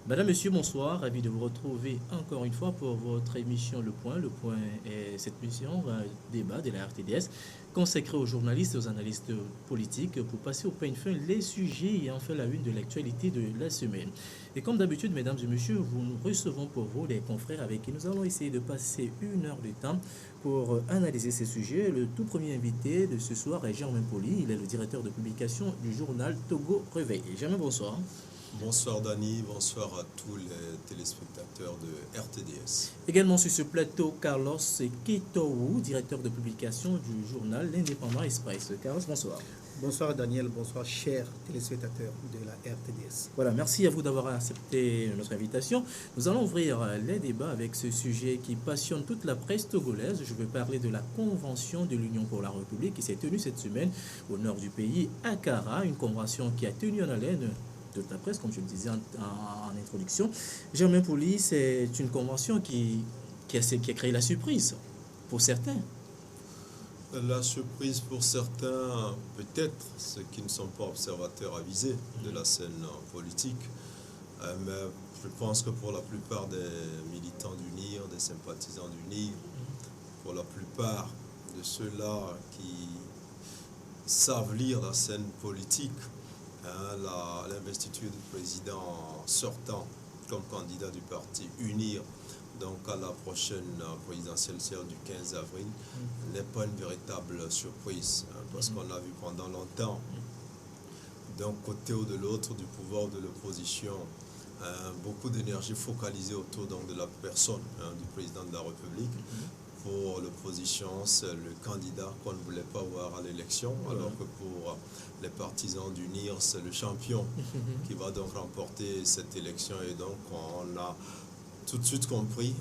Madame, Monsieur, bonsoir. Ravi de vous retrouver encore une fois pour votre émission Le Point. Le Point est cette émission, un débat de la RTDS consacrée aux journalistes et aux analystes politiques pour passer au peigne fin les sujets et enfin la une de l'actualité de la semaine. Et comme d'habitude, mesdames et messieurs, nous recevons pour vous des confrères avec qui nous allons essayer de passer une heure de temps pour analyser ces sujets. Le tout premier invité de ce soir est Germain Poli. Il est le directeur de publication du journal Togo Réveil. Germain, bonsoir. Bonsoir Dani, bonsoir à tous les téléspectateurs de RTDS. Également sur ce plateau, Carlos Ketowu, directeur de publication du journal L'Indépendant Express. Carlos, bonsoir. Bonsoir Daniel, bonsoir chers téléspectateurs de la RTDS. Voilà, merci à vous d'avoir accepté notre invitation. Nous allons ouvrir les débats avec ce sujet qui passionne toute la presse togolaise. Je veux parler de la Convention de l'Union pour la République qui s'est tenue cette semaine au nord du pays, à Kara, une convention qui a tenu en haleine de la presse, comme je le disais en introduction. Germain Poli, c'est une convention qui a créé la surprise pour certains. La surprise pour certains, peut-être ceux qui ne sont pas observateurs avisés de la scène politique, mais je pense que pour la plupart des militants d'UNIR, des sympathisants d'UNIR, pour la plupart de ceux-là qui savent lire la scène politique, l'investiture du président sortant comme candidat du parti UNIR, donc à la prochaine présidentielle du 15 avril, n'est pas une véritable surprise, parce qu'on a vu pendant longtemps, d'un côté ou de l'autre, du pouvoir ou de l'opposition, beaucoup d'énergie focalisée autour donc, de la personne du président de la République. Pour l'opposition, c'est le candidat qu'on ne voulait pas voir à l'élection, alors que pour les partisans d'UNIR, c'est le champion qui va donc remporter cette élection. Et donc, on a tout de suite compris,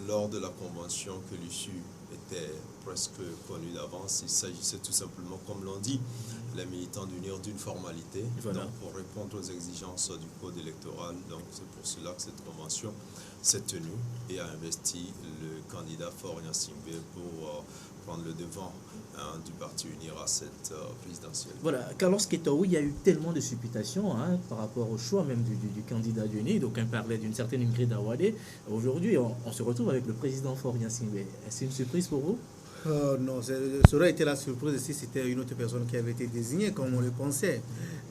lors de la convention, que l'issue était presque connue d'avance. Il s'agissait tout simplement, comme l'ont dit les militants d'UNIR, d'une formalité, donc pour répondre aux exigences du code électoral. Donc, c'est pour cela que cette convention s'est tenue et a investi le candidat Faure Gnassingbé pour prendre le devant du parti UNIR à cette présidentielle. Voilà, Carlos Ketowu, il y a eu tellement de supputations par rapport au choix même du candidat d'UNIR. D'aucuns parlaient d'une certaine Ingrid Awade. Aujourd'hui, on se retrouve avec le président Faure Gnassingbé. Est-ce une surprise pour vous? Non, ça aurait été la surprise si c'était une autre personne qui avait été désignée, comme on le pensait.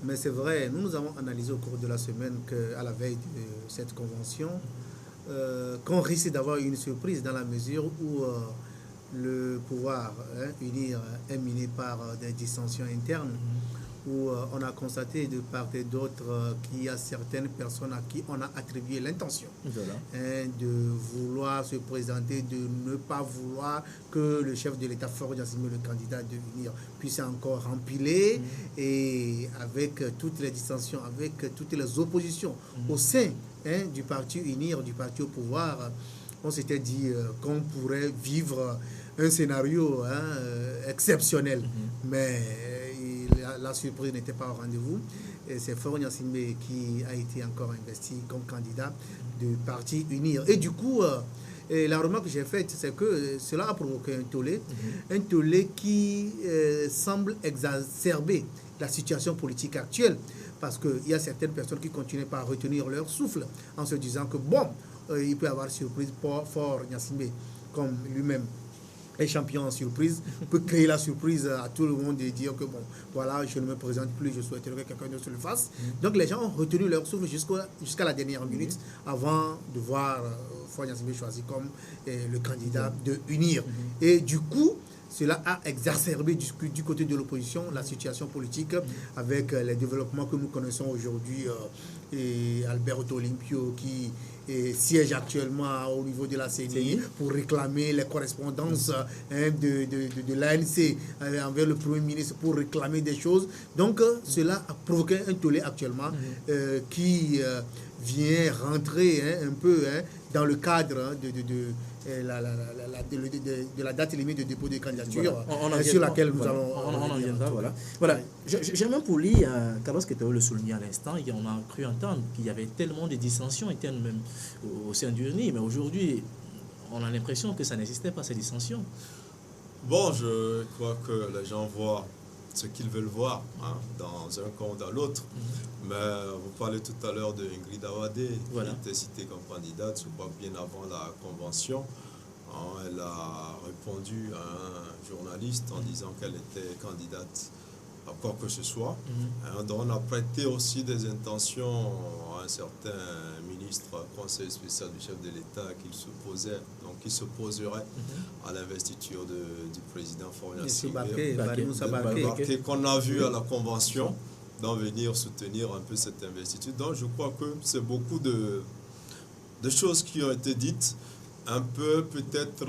Mais c'est vrai, nous avons analysé au cours de la semaine qu'à la veille de cette convention, qu'on risque d'avoir une surprise dans la mesure où le pouvoir UNIR est miné par des dissensions internes, où on a constaté de part et d'autre qu'il y a certaines personnes à qui on a attribué l'intention de vouloir se présenter, de ne pas vouloir que le chef de l'État, Faure Gnassingbé, le candidat de l'UNIR, puisse encore empiler, et avec toutes les dissensions, avec toutes les oppositions au sein du parti UNIR, du parti au pouvoir, on s'était dit qu'on pourrait vivre un scénario exceptionnel. Mais la surprise n'était pas au rendez-vous. Et c'est Faure Gnassingbé qui a été encore investi comme candidat du parti UNIR. Et du coup, la remarque que j'ai faite, c'est que cela a provoqué un tollé qui semble exacerber la situation politique actuelle. Parce qu'il y a certaines personnes qui continuent par retenir leur souffle en se disant que bon, il peut y avoir surprise pour Faure Gnassingbé, comme lui-même est champion en surprise, peut créer la surprise à tout le monde et dire que bon, voilà, je ne me présente plus, je souhaiterais que quelqu'un d'autre le fasse. Donc les gens ont retenu leur souffle jusqu'à la dernière minute avant de voir Faure Gnassingbé choisi comme le candidat de UNIR. Et du coup, cela a exacerbé du côté de l'opposition la situation politique avec les développements que nous connaissons aujourd'hui. Et Alberto Olympio qui siège actuellement au niveau de la CENI pour réclamer les correspondances de l'ANC envers le Premier ministre pour réclamer des choses. Donc cela a provoqué un tollé actuellement qui vient rentrer un peu dans le cadre de la date limite de dépôt de candidature sur laquelle nous allons... On en viendra, voilà. Germain Poli, Carlos Ketowu le soulignait à l'instant, on a cru entendre qu'il y avait tellement de dissensions internes même au sein du UNIR, mais aujourd'hui, on a l'impression que ça n'existait pas, ces dissensions. Bon, je crois que les gens voient ce qu'ils veulent voir dans un camp ou dans l'autre. Mais vous parlez tout à l'heure de Ingrid Awadé, qui était citée comme candidate, je crois bien avant la convention. Elle a répondu à un journaliste en disant qu'elle était candidate à quoi que ce soit. Donc on a prêté aussi des intentions à un certain ministre, conseil spécial du chef de l'État, qui s'opposerait à l'investiture du président Faure Gnassingbé, qu'on a vu à la convention, d'en venir soutenir un peu cette investiture. Donc je crois que c'est beaucoup de choses qui ont été dites, un peu peut-être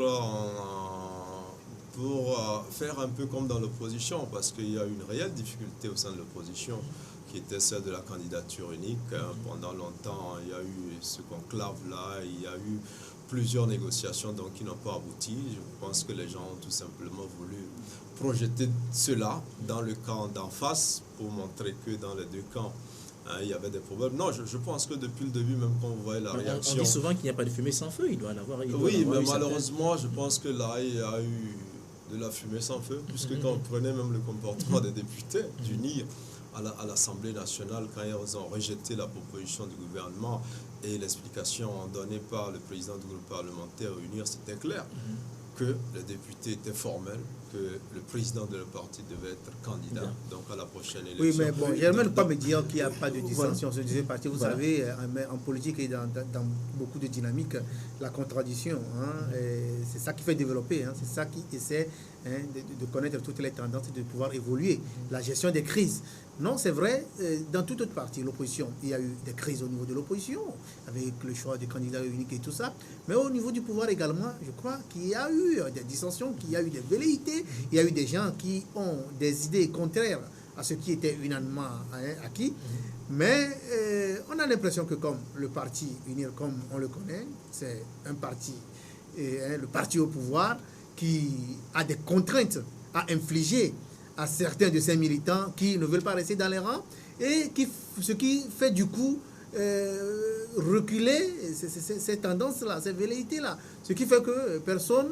pour faire un peu comme dans l'opposition, parce qu'il y a une réelle difficulté au sein de l'opposition, qui était celle de la candidature unique. Pendant longtemps, il y a eu ce conclave-là, il y a eu plusieurs négociations donc, qui n'ont pas abouti. Je pense que les gens ont tout simplement voulu projeter cela dans le camp d'en face pour montrer que dans les deux camps, il y avait des problèmes. Non, je pense que depuis le début, même quand vous voyez la réaction... On dit souvent qu'il n'y a pas de fumée sans feu, il doit en avoir. Oui, mais malheureusement, je pense que là, il y a eu de la fumée sans feu, puisque quand vous prenez même le comportement des députés d'UNIR à l'Assemblée nationale, quand ils ont rejeté la proposition du gouvernement et l'explication donnée par le président du groupe parlementaire UNIR, c'était clair que les députés étaient formels, que le président de leur parti devait être candidat donc à la prochaine élection. Oui, mais bon, j'aimerais ne pas me dire qu'il n'y a pas de dissension sur ces partis. Vous savez, en politique et dans beaucoup de dynamiques, la contradiction, c'est ça qui fait développer, c'est ça qui essaie de connaître toutes les tendances et de pouvoir évoluer. La gestion des crises. Non, c'est vrai, dans toute autre partie, l'opposition, il y a eu des crises au niveau de l'opposition, avec le choix des candidats uniques et tout ça. Mais au niveau du pouvoir également, je crois qu'il y a eu des dissensions, qu'il y a eu des velléités, il y a eu des gens qui ont des idées contraires à ce qui était unanimement acquis. Mais on a l'impression que comme le parti UNIR, comme on le connaît, c'est un parti, le parti au pouvoir, qui a des contraintes à infliger à certains de ses militants qui ne veulent pas rester dans les rangs et ce qui fait du coup reculer ces tendances-là, ces velléités-là. Ce qui fait que personne,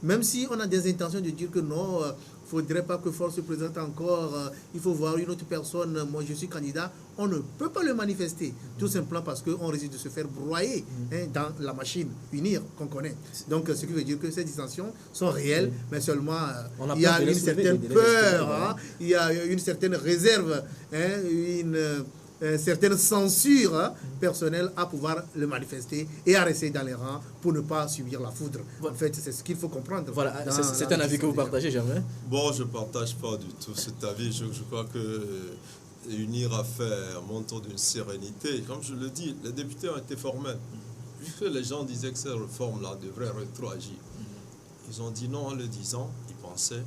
même si on a des intentions de dire que non, il ne faudrait pas que Faure se présente encore, il faut voir une autre personne, moi je suis candidat, on ne peut pas le manifester, tout simplement parce qu'on risque de se faire broyer dans la machine UNIR qu'on connaît. Donc ce qui veut dire que ces dissensions sont réelles, mais seulement il y a une certaine peur, il y a une certaine réserve, une certaine censure personnelle à pouvoir le manifester et à rester dans les rangs pour ne pas subir la foudre. En fait, c'est ce qu'il faut comprendre. Voilà, c'est un avis que vous partagez, Germain? Bon, je ne partage pas du tout cet avis. Je crois que UNIR a fait un montant d'une sérénité. Comme je le dis, les députés ont été formels. Puisque les gens disaient que ces réformes-là devraient rétroagir. Ils ont dit non en le disant, ils pensaient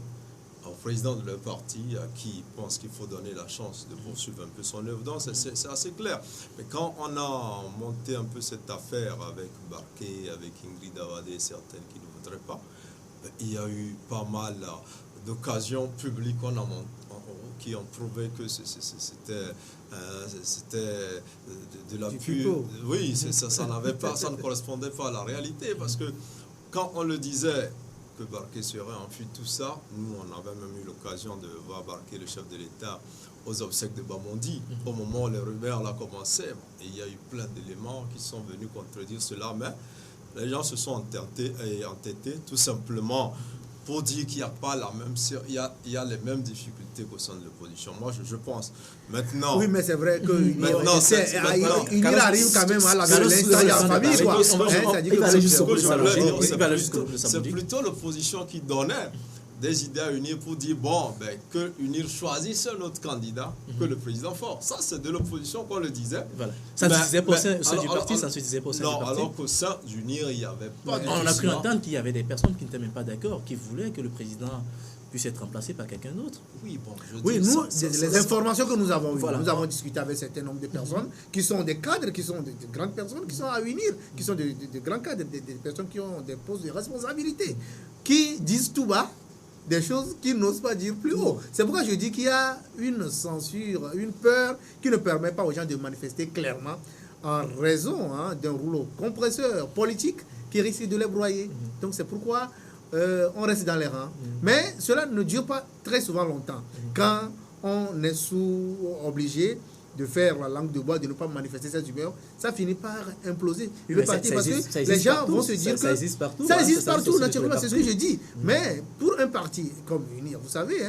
au président de leur parti à qui ils pensent qu'il faut donner la chance de poursuivre un peu son œuvre. Donc c'est assez clair. Mais quand on a monté un peu cette affaire avec Barké, avec Ingrid Awadé, certaines qui ne voudraient pas, il y a eu pas mal d'occasions publiques qui ont prouvé que c'était de la pure... Oui, ça ne correspondait pas à la réalité, parce que quand on le disait que Barké serait enfui, tout ça, nous on avait même eu l'occasion de voir Barké, le chef de l'État, aux obsèques de Bamondi, au moment où les rumeurs là commençaient, et il y a eu plein d'éléments qui sont venus contredire cela, mais les gens se sont entêtés tout simplement pour dire qu'il n'y a pas la même... Il y a les mêmes difficultés qu'au sein de l'opposition. Moi, je pense. Maintenant... Oui, mais c'est vrai que il arrive quand même à la famille, quoi. C'est plutôt l'opposition qui donnait des idées à UNIR pour dire, bon, que UNIR choisisse un autre candidat que le président Faure. Ça, c'est de l'opposition qu'on le disait. Voilà. Ça se disait pour sein du parti, ça se disait pour sein du parti. Non, alors qu'au sein d'UNIR, il n'y avait pas de... On a cru entendre qu'il y avait des personnes qui n'étaient même pas d'accord, qui voulaient que le président puisse être remplacé par quelqu'un d'autre. Oui, bon, nous, les informations que nous avons eues, nous avons discuté avec un certain nombre de personnes qui sont des cadres, qui sont de grandes personnes, qui sont à UNIR, qui sont de grands cadres, des personnes qui ont des postes de responsabilité, qui disent tout bas des choses qu'ils n'osent pas dire plus haut. C'est pourquoi je dis qu'il y a une censure, une peur qui ne permet pas aux gens de manifester clairement en raison d'un rouleau compresseur politique qui risque de les broyer. Donc c'est pourquoi on reste dans les rangs. Mais cela ne dure pas très souvent longtemps. quand on est obligé de faire la langue de bois, de ne pas manifester ses humeurs, ça finit par imploser. Et le parti, parce que les gens vont se dire que ça existe partout. Ça existe partout, naturellement, c'est ce que je dis. Mais pour un parti comme UNIR, vous savez,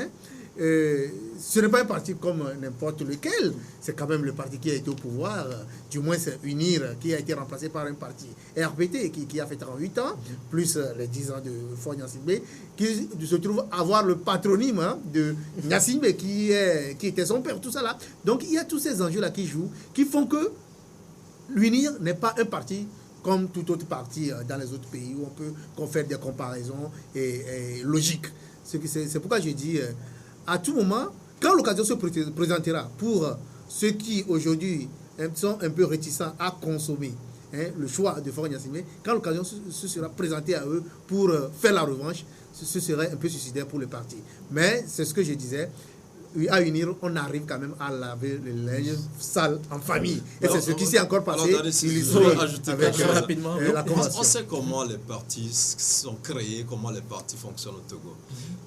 ce n'est pas un parti comme n'importe lequel. C'est quand même le parti qui a été au pouvoir, du moins c'est UNIR, qui a été remplacé par un parti RPT qui a fait 38 ans, plus les 10 ans de Faure Gnassingbé, qui se trouve avoir le patronyme de Gnassingbé, qui était son père, tout ça là. Donc il y a tous ces enjeux-là qui jouent, qui font que l'UNIR n'est pas un parti comme tout autre parti dans les autres pays où on peut faire des comparaisons et logiques. C'est pourquoi je dis, à tout moment, quand l'occasion se présentera pour ceux qui aujourd'hui sont un peu réticents à consommer le choix de Faure Gnassingbé, quand l'occasion se sera présentée à eux pour faire la revanche, ce serait un peu suicidaire pour le parti. Mais c'est ce que je disais, à UNIR, on arrive quand même à laver les linges sales en famille. Et c'est ce qui s'est encore passé. Rapidement. On sait comment les partis sont créés, comment les partis fonctionnent au Togo.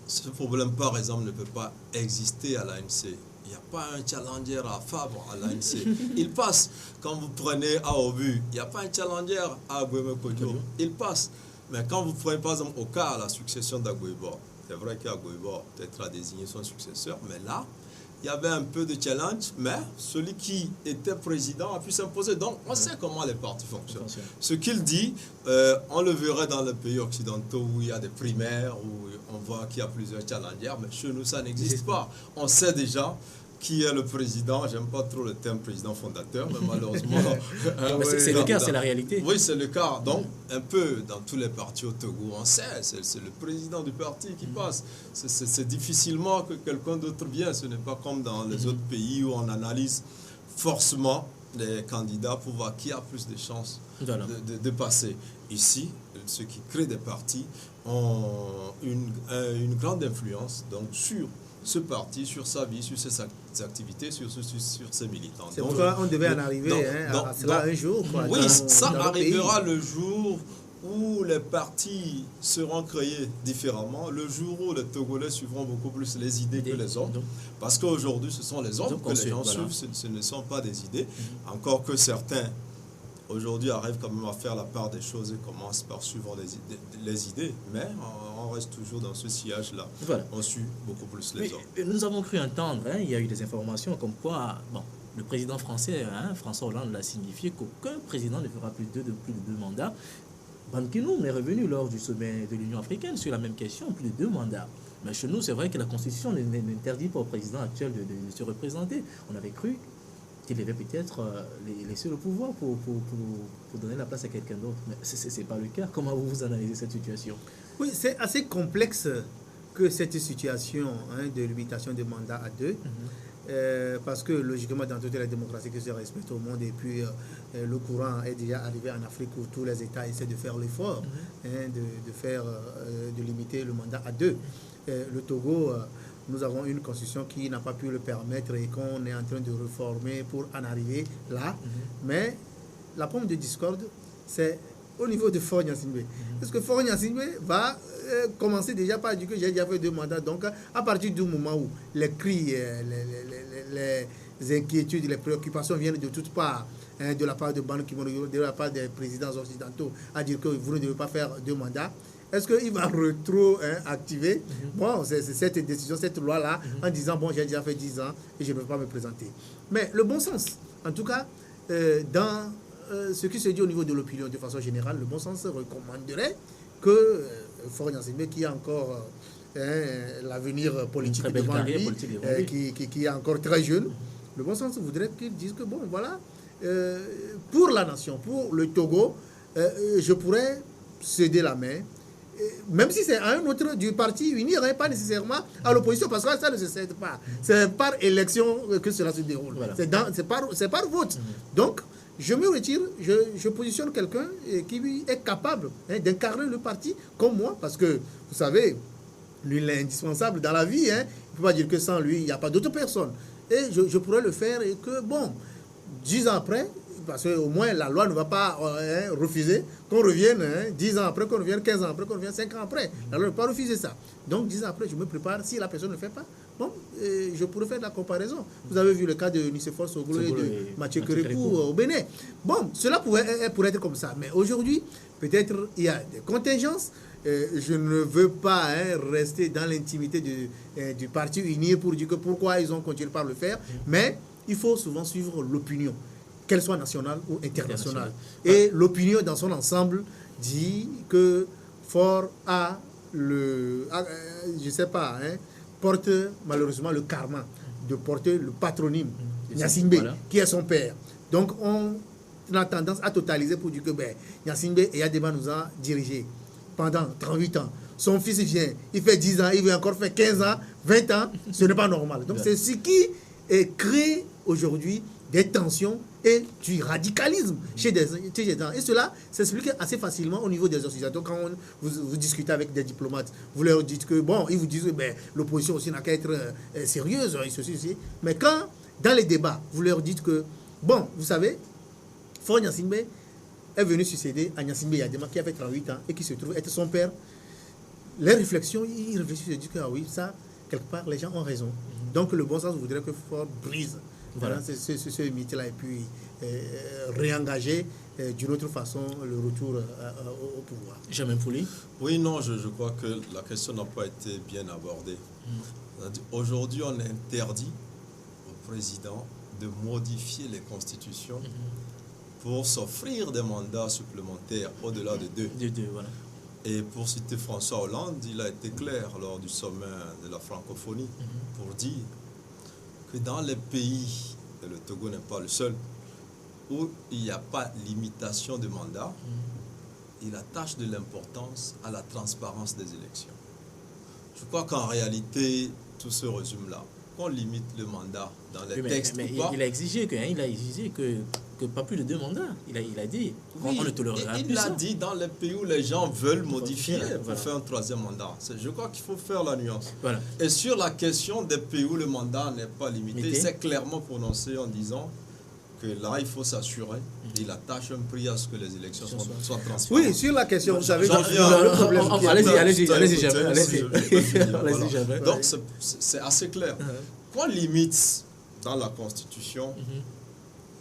Ce problème, par exemple, ne peut pas exister à l'ANC. Il n'y a pas un challenger à Fabre à l'ANC. Il passe. Quand vous prenez à Obu, il n'y a pas un challenger à Agoueme Kodjo. Il passe. Mais quand vous prenez, par exemple, au cas la succession d'Agoueba, c'est vrai qu'Agoueba peut-être a désigné son successeur, mais là, il y avait un peu de challenge, mais celui qui était président a pu s'imposer. Donc, on sait comment les partis fonctionnent. Ce qu'il dit, on le verrait dans les pays occidentaux où il y a des primaires, où on voit qu'il y a plusieurs challengers, mais chez nous, ça n'existe pas. On sait déjà qui est le président. J'aime pas trop le terme président fondateur, mais malheureusement... c'est le cas, c'est la réalité. Oui, c'est le cas. Donc, un peu dans tous les partis au Togo, on sait, c'est le président du parti qui passe. C'est difficilement que quelqu'un d'autre vienne. Ce n'est pas comme dans les autres pays où on analyse forcément les candidats pour voir qui a plus de chances de passer. Ici, ceux qui créent des partis ont une grande influence donc, sur ce parti, sur sa vie, sur ses activités, sur ses militants. C'est pourquoi on devait en arriver à cela un jour. Oui, ça arrivera le jour où les partis seront créés différemment, le jour où les Togolais suivront beaucoup plus les idées que les autres. Parce qu'aujourd'hui, ce sont les autres que les gens suivent, ce ne sont pas des idées. Encore que certains, aujourd'hui, arrivent quand même à faire la part des choses et commencent par suivre les idées. Mais on reste toujours dans ce sillage-là. On suit beaucoup plus les autres. Nous avons cru entendre, il y a eu des informations comme quoi, le président français, François Hollande, l'a signifié qu'aucun président ne fera plus de 2 mandats. Ban Ki-moon est revenu lors du sommet de l'Union africaine sur la même question, plus de 2 mandats. Mais chez nous, c'est vrai que la Constitution n'interdit pas au président actuel de se représenter. On avait cru qu'il devait peut-être laisser le pouvoir pour donner la place à quelqu'un d'autre. Mais ce n'est pas le cas. Comment vous analysez cette situation? Oui, c'est assez complexe que cette situation de limitation des mandats à 2. Parce que logiquement dans toutes les démocraties qui se respectent au monde et puis le courant est déjà arrivé en Afrique où tous les États essaient de faire l'effort de limiter le mandat à 2. Le Togo, nous avons une constitution qui n'a pas pu le permettre et qu'on est en train de réformer pour en arriver là. Mais la pomme de discorde, c'est au niveau de Faure Gnassingbé. Parce que Faure Gnassingbé va commencer déjà par dire que j'ai déjà fait 2 mandats. Donc, à partir du moment où les cris, les inquiétudes, les préoccupations viennent de toutes parts, de la part de Ban Ki-moon, de la part des présidents occidentaux, à dire que vous ne devez pas faire 2 mandats, est-ce qu'il va rétroactiver Bon, c'est cette décision, cette loi-là, en disant, bon, j'ai déjà fait 10 ans et je ne veux pas me présenter. Mais le bon sens, en tout cas, dans ce qui se dit au niveau de l'opinion de façon générale, le bon sens recommanderait que Faure Gnassingbé, qui a encore l'avenir politique devant lui, qui est encore très jeune, le bon sens voudrait qu'il dise que, bon, voilà, pour la nation, pour le Togo, je pourrais céder la main, même si c'est un autre du parti unir, pas nécessairement à l'opposition, parce que ça ne se cède pas. C'est par élection que cela se déroule. Voilà. C'est par vote. Donc, je me retire, je positionne quelqu'un qui est capable d'incarner le parti comme moi, parce que, vous savez, lui, il est indispensable dans la vie. Il ne peut pas dire que sans lui, il n'y a pas d'autre personne. Et je pourrais le faire et que, bon, 10 ans après, parce qu'au moins la loi ne va pas refuser qu'on revienne 10 ans après, qu'on revienne 15 ans après, qu'on revienne 5 ans après. La loi ne va pas refuser ça. Donc 10 ans après, je me prépare. Si la personne ne le fait pas, bon, je pourrais faire de la comparaison. Vous avez vu le cas de Nicéphore Soglo et de Mathieu Kérékou au Bénin. Bon, cela pourrait être comme ça. Mais aujourd'hui, peut-être il y a des contingences. Je ne veux pas rester dans l'intimité du parti Unir pour dire que pourquoi ils ont continué par le faire. Mais il faut souvent suivre l'opinion, qu'elle soit nationale ou internationale. Et l'opinion dans son ensemble dit que Faure a je sais pas, porte malheureusement le karma de porter le patronyme Gnassingbé, voilà, qui est son père. Donc on a tendance à totaliser pour dire que Gnassingbé et Yadema nous a dirigé pendant 38 ans. Son fils vient, il fait 10 ans, il veut encore faire 15 ans, 20 ans, ce n'est pas normal. Donc c'est ce qui crée aujourd'hui des tensions et du radicalisme chez des gens. Et cela s'explique assez facilement au niveau des associations. Quand vous discutez avec des diplomates, vous leur dites que, bon, ils vous disent que l'opposition aussi n'a qu'à être sérieuse, ceci. Mais quand, dans les débats, vous leur dites que, bon, vous savez, Faure Gnassingbé est venu succéder à Gnassingbé Yadema qui avait 38 ans et qui se trouve être son père, les réflexions, ils réfléchissent et disent que, ah oui, ça, quelque part, les gens ont raison. Donc le bon sens voudrait que Faure brise ce mythe-là et puis réengager d'une autre façon le retour au pouvoir. Jamais Pouli. Oui, non, je crois que la question n'a pas été bien abordée. Aujourd'hui, on interdit au président de modifier les constitutions pour s'offrir des mandats supplémentaires au-delà de deux. Voilà. Et pour citer François Hollande, il a été clair lors du sommet de la francophonie pour dire que dans les pays, et le Togo n'est pas le seul, où il n'y a pas limitation de mandat, il attache de l'importance à la transparence des élections. Je crois qu'en réalité, tout se résume là. Qu'on limite le mandat dans les textes mais ou pas. Il a exigé que pas plus de 2 mandats. Il a dit, oui, on ne tolérera plus il l'a ça. dit dans les pays où les gens veulent modifier pour voilà, faire un 3e mandat. Je crois qu'il faut faire la nuance. Voilà. Et sur la question des pays où le mandat n'est pas limité, c'est clairement prononcé en disant que là, il faut s'assurer. Il attache un prix à ce que les élections soient transparentes. Oui, sur la question, vous savez, le problème. Allez-y, jamais. Donc, c'est assez clair. Qu'on limite dans la Constitution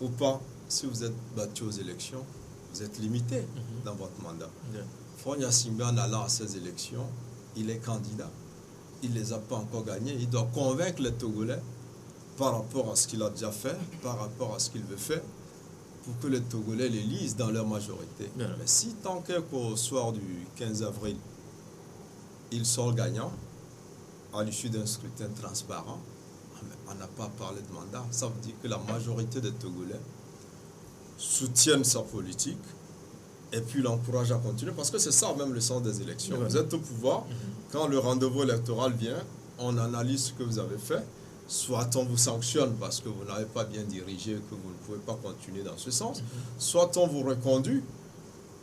ou pas, si vous êtes battu aux élections, vous êtes limité dans votre mandat. Faure Gnassingbé, en allant à ces élections, il est candidat. Il ne les a pas encore gagnés. Il doit convaincre les Togolais par rapport à ce qu'il a déjà fait, par rapport à ce qu'il veut faire, pour que les Togolais l'élisent dans leur majorité. Mais si tant qu'au soir du 15 avril, il sort gagnant, à l'issue d'un scrutin transparent, on n'a pas parlé de mandat. Ça veut dire que la majorité des Togolais soutiennent sa politique et puis l'encouragent à continuer, parce que c'est ça même le sens des élections. Vous êtes au pouvoir, quand le rendez-vous électoral vient, on analyse ce que vous avez fait, soit on vous sanctionne parce que vous n'avez pas bien dirigé, que vous ne pouvez pas continuer dans ce sens, soit on vous reconduit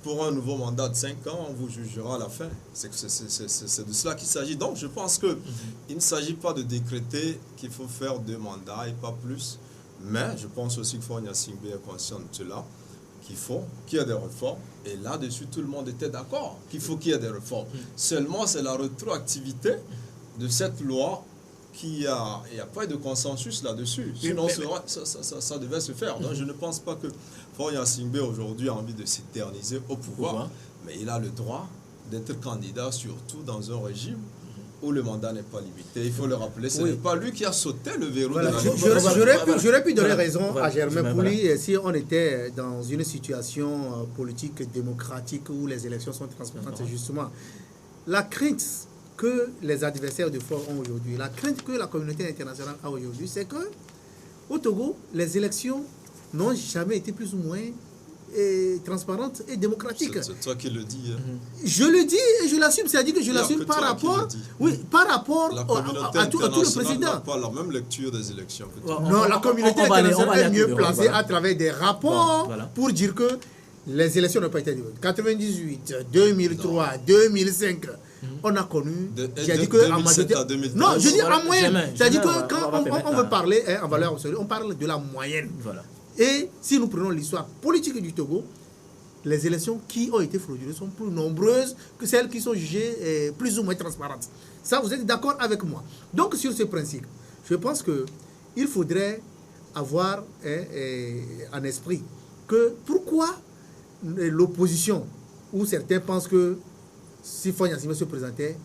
pour un nouveau mandat de 5 ans, on vous jugera à la fin. C'est de cela qu'il s'agit. Donc je pense qu'il ne s'agit pas de décréter qu'il faut faire 2 mandats et pas plus, mais je pense aussi que Faure Gnassingbé est conscient de cela, qu'il y a des réformes, et là-dessus tout le monde était d'accord qu'il faut qu'il y ait des réformes. Seulement c'est la rétroactivité de cette loi il n'y a pas de consensus là-dessus. Sinon, ça devait se faire. Donc, je ne pense pas que Faure Gnassingbé aujourd'hui a envie de s'éterniser au pouvoir, mais il a le droit d'être candidat, surtout dans un régime où le mandat n'est pas limité. Il faut le rappeler, ce n'est pas lui qui a sauté le verrou de la J'aurais pu donner raison à Germain Pouli si on était dans une situation politique démocratique où les élections sont transparentes. C'est justement la crainte que les adversaires de Faure ont aujourd'hui, la crainte que la communauté internationale a aujourd'hui, c'est que au Togo, les élections n'ont jamais été plus ou moins transparentes et démocratiques. C'est toi qui le dis. Je le dis et je l'assume, c'est-à-dire que je l'assume par rapport, par rapport à tout le président. n'a pas la même lecture des élections que toi. Non, la communauté internationale est mieux placée à travers des rapports pour dire que les élections n'ont pas été démocratiques. 98, 2003, 2005. On a connu, j'ai dit que en majorité, non, je dis en moyenne, c'est-à-dire que quand on veut parler en valeur absolue, on parle de la moyenne. Et si nous prenons l'histoire politique du Togo, les élections qui ont été frauduleuses sont plus nombreuses que celles qui sont jugées plus ou moins transparentes. Ça, vous êtes d'accord avec moi? Donc, sur ce principe, je pense qu'il faudrait avoir en esprit que pourquoi l'opposition, ou certains pensent que si Faure Gnassingbé se présentait,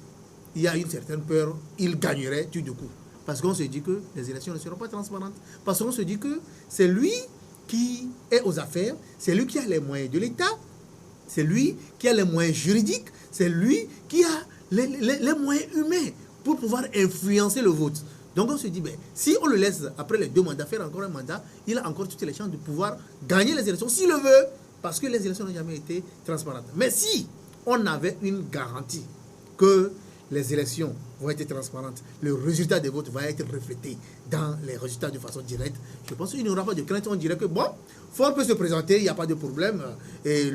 il y a une certaine peur, il gagnerait tout de coup. Parce qu'on se dit que les élections ne seront pas transparentes. Parce qu'on se dit que c'est lui qui est aux affaires, c'est lui qui a les moyens de l'État, c'est lui qui a les moyens juridiques, c'est lui qui a les moyens humains pour pouvoir influencer le vote. Donc on se dit, ben, si on le laisse après les 2 mandats faire encore un mandat, il a encore toutes les chances de pouvoir gagner les élections s'il le veut, parce que les élections n'ont jamais été transparentes. Mais si on avait une garantie que les élections vont être transparentes, le résultat des votes va être reflété dans les résultats de façon directe, je pense qu'il n'y aura pas de crainte. On dirait que bon, Faure peut se présenter, il n'y a pas de problème, et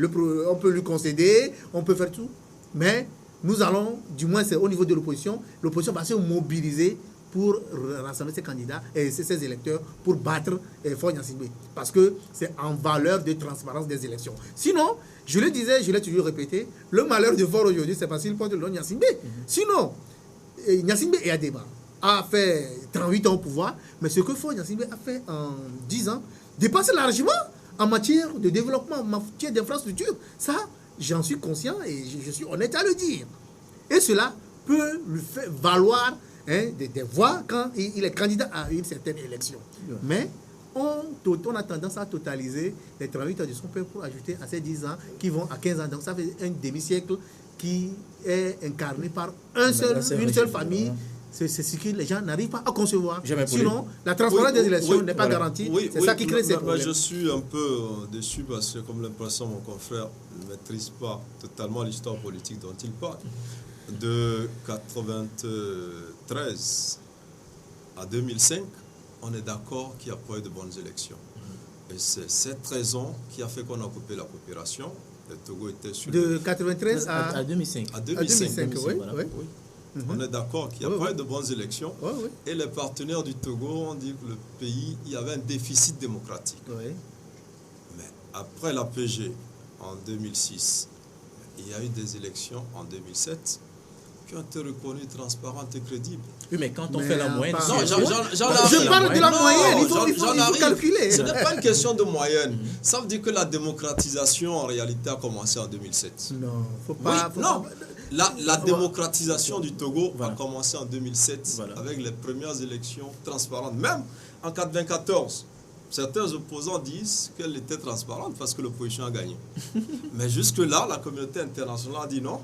on peut lui concéder, on peut faire tout, mais nous allons, du moins c'est au niveau de l'opposition va se mobiliser pour rassembler ses candidats et ses électeurs pour battre Faure Gnassingbé, parce que c'est en valeur de transparence des élections. Sinon, je le disais, je l'ai toujours répété, le malheur de Faure aujourd'hui, c'est parce qu'il porte le nom Gnassingbé. Sinon, Gnassingbé et Adema a fait 38 ans au pouvoir, mais ce que Faure Gnassingbé a fait en 10 ans dépasse largement en matière de développement, en matière d'infrastructure. Ça, j'en suis conscient et je suis honnête à le dire. Et cela peut lui faire valoir des voix quand il est candidat à une certaine élection. Mais on a tendance à totaliser les 38 ans de son père pour ajouter à ces 10 ans qui vont à 15 ans. Donc ça fait un demi-siècle qui est incarné par une seule famille. C'est ce que les gens n'arrivent pas à concevoir. Sinon, la transparence des élections n'est pas garantie. C'est ça qui crée ces problèmes. Je suis un peu déçu parce que, comme l'impression, mon confrère ne maîtrise pas totalement l'histoire politique dont il parle. De 1993 à 2005, on est d'accord qu'il n'y a pas eu de bonnes élections. Et c'est cette raison qui a fait qu'on a coupé la coopération. Le Togo était sur... De 1993 à 2005. À 2005, oui. voilà. Oui. On est d'accord qu'il n'y a pas eu de bonnes élections. Et les partenaires du Togo ont dit que le pays, il y avait un déficit démocratique. Mais après l'APG en 2006, il y a eu des élections en 2007 qui ont été reconnues transparentes et crédibles. Oui, mais quand on fait la moyenne... Non, je parle de la moyenne, il faut calculer. Ce n'est pas une question de moyenne. Ça veut dire que la démocratisation, en réalité, a commencé en 2007. Non, faut pas... La démocratisation du Togo a commencé en 2007 avec les premières élections transparentes. Même en 1994, certains opposants disent qu'elle était transparente parce que l'opposition a gagné. Mais jusque-là, la communauté internationale a dit non.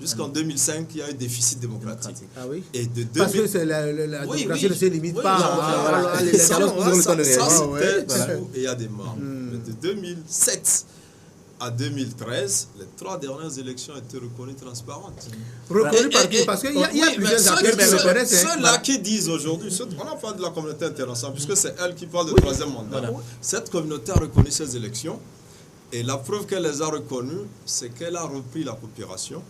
Jusqu'en 2005, il y a eu déficit démocratique. Ah oui. Et de 2000... Parce que la démocratie ne se limite pas à l'élection. Ça, c'était et il y a des membres. Mais de 2007 à 2013, les 3 dernières élections ont été reconnues transparentes. Reconnues par qui? Parce qu'il y a plusieurs acteurs qui reconnaissent. Ceux-là qui disent aujourd'hui, on a parlé de la communauté internationale, puisque c'est elle qui parle de 3e mandat. Cette communauté a reconnu ces élections, et la preuve qu'elle les a reconnues, c'est qu'elle a repris la coopération,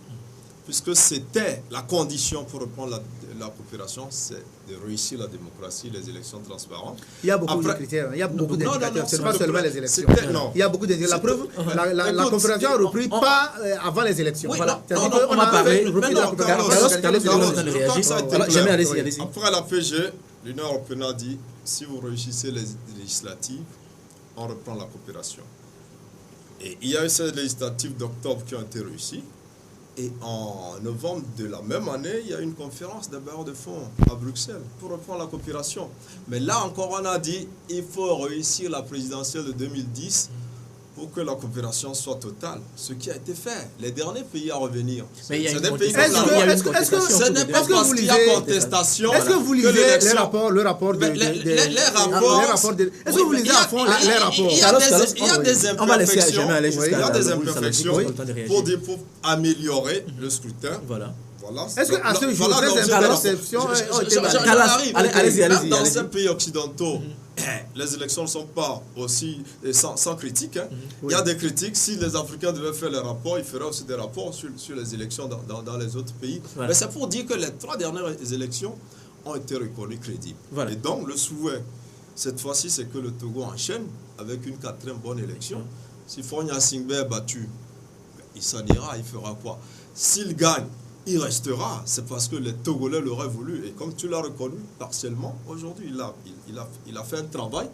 puisque c'était la condition pour reprendre la coopération, c'est de réussir la démocratie, les élections transparentes. Il y a beaucoup de critères, il y a beaucoup d'indicateurs, ce n'est pas seulement les élections. Il y a beaucoup d'indicateurs. La preuve, la coopération a repris pas avant les élections. Voilà. On a parlé, après la PG, l'Union européenne a dit, si vous réussissez les législatives, on reprend la coopération. Et il y a eu ces législatives d'octobre qui ont été réussies. Et en novembre de la même année, il y a une conférence des bailleurs de fonds à Bruxelles pour reprendre la coopération. Mais là encore, on a dit il faut réussir la présidentielle de 2010 pour que la coopération soit totale. Ce qui a été fait. Les derniers pays à revenir. Mais il y a une contestation. Ce n'est pas parce qu'il y a contestation. Est-ce que vous lisez le rapport de... Est-ce que vous lisez à fond les rapports? Il y a des imperfections pour améliorer le scrutin. Voilà. Est-ce qu'à ce jour, ces imperfections ont été allez-y. Dans ces pays occidentaux, les élections ne sont pas aussi sans critique. Il y a des critiques. Si les Africains devaient faire les rapports, ils feraient aussi des rapports sur les élections dans les autres pays. Mais c'est pour dire que les 3 dernières élections ont été reconnues crédibles. Et donc, le souhait Cette fois-ci, c'est que le Togo enchaîne avec une 4e bonne élection. Si Fornia Singbe est battu, il s'en ira, il fera quoi? S'il gagne, il restera. C'est parce que les Togolais l'auraient voulu. Et comme tu l'as reconnu partiellement, aujourd'hui, il a fait un travail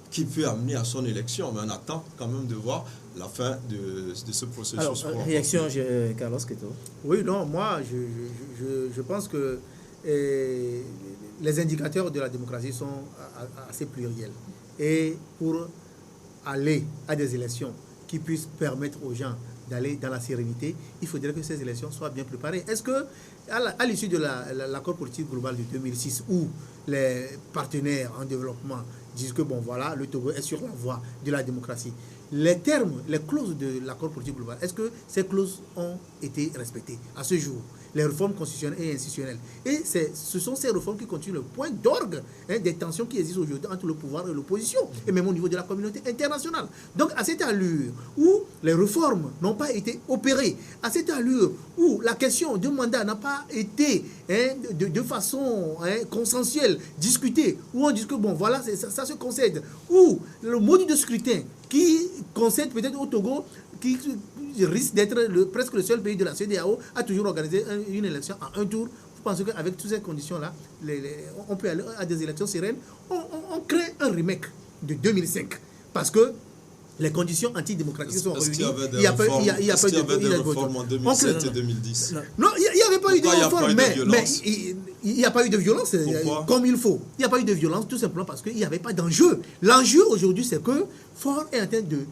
qui peut amener à son élection. Mais on attend quand même de voir la fin de ce processus. Alors, réaction, Carlos Keto. Oui, non, moi, je pense que les indicateurs de la démocratie sont assez pluriels. Et pour aller à des élections qui puissent permettre aux gens d'aller dans la sérénité, il faudrait que ces élections soient bien préparées. Est-ce que, à l'issue de l'accord politique global de 2006, où les partenaires en développement disent que, bon, voilà, le Togo est sur la voie de la démocratie, les termes, les clauses de l'accord politique global, est-ce que ces clauses ont été respectées à ce jour? Les réformes constitutionnelles et institutionnelles. Et ce sont ces réformes qui constituent le point d'orgue des tensions qui existent aujourd'hui entre le pouvoir et l'opposition, et même au niveau de la communauté internationale. Donc, à cette allure où les réformes n'ont pas été opérées, à cette allure où la question du mandat n'a pas été de façon consensuelle discutée, où on dit que, bon, voilà, ça se concède, où le mode de scrutin qui concède peut-être au Togo, qui risque d'être presque le seul pays de la CEDEAO a toujours organisé une élection à un tour. Vous pensez qu'avec toutes ces conditions-là, on peut aller à des élections sereines? On crée un remake de 2005 parce que les conditions antidémocratiques sont réunies. Il n'y a pas eu de réformes en 2007 et 2010. Non, il n'y avait pas eu de réforme, mais il n'y a pas eu de violence comme il faut. Il n'y a pas eu de violence tout simplement parce qu'il n'y avait pas d'enjeu. L'enjeu aujourd'hui, c'est que Faure est en train de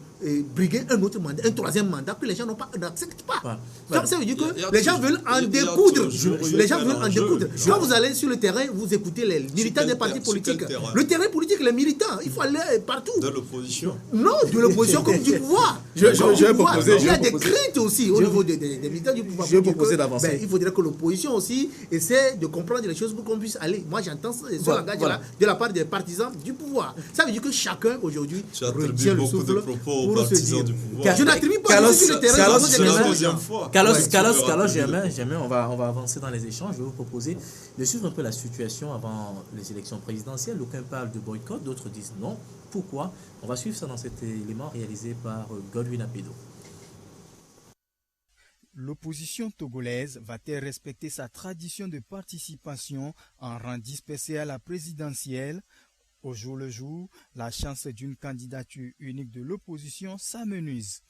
briguer un autre mandat, un 3e mandat que les gens n'acceptent pas. Ça veut dire que les gens veulent en découdre. Les gens veulent en découdre. Quand vous allez sur le terrain, vous écoutez les militants des partis politiques. Le terrain politique, les militants, il faut aller partout. De l'opposition. Non, de l'opposition comme du pouvoir. Il y a des craintes aussi au niveau des militants du pouvoir. Je vais proposer d'avancer. Il faudrait que l'opposition aussi essaie de comprendre les choses pour qu'on puisse aller. Moi, j'entends ce langage de la part des partisans du pouvoir. Ça veut dire que chacun aujourd'hui retient le souffle pour se dire. Je n'attribue pas sur le terrain. Carlos, jamais, on va avancer dans les échanges. Je vais vous proposer de suivre un peu la situation avant les élections présidentielles. Aucun parle de boycott, d'autres disent non. Pourquoi? On va suivre ça dans cet élément réalisé par Godwin Apedo. L'opposition togolaise va-t-elle respecter sa tradition de participation en rang dispersé à la présidentielle? Au jour le jour, la chance d'une candidature unique de l'opposition s'amenuise.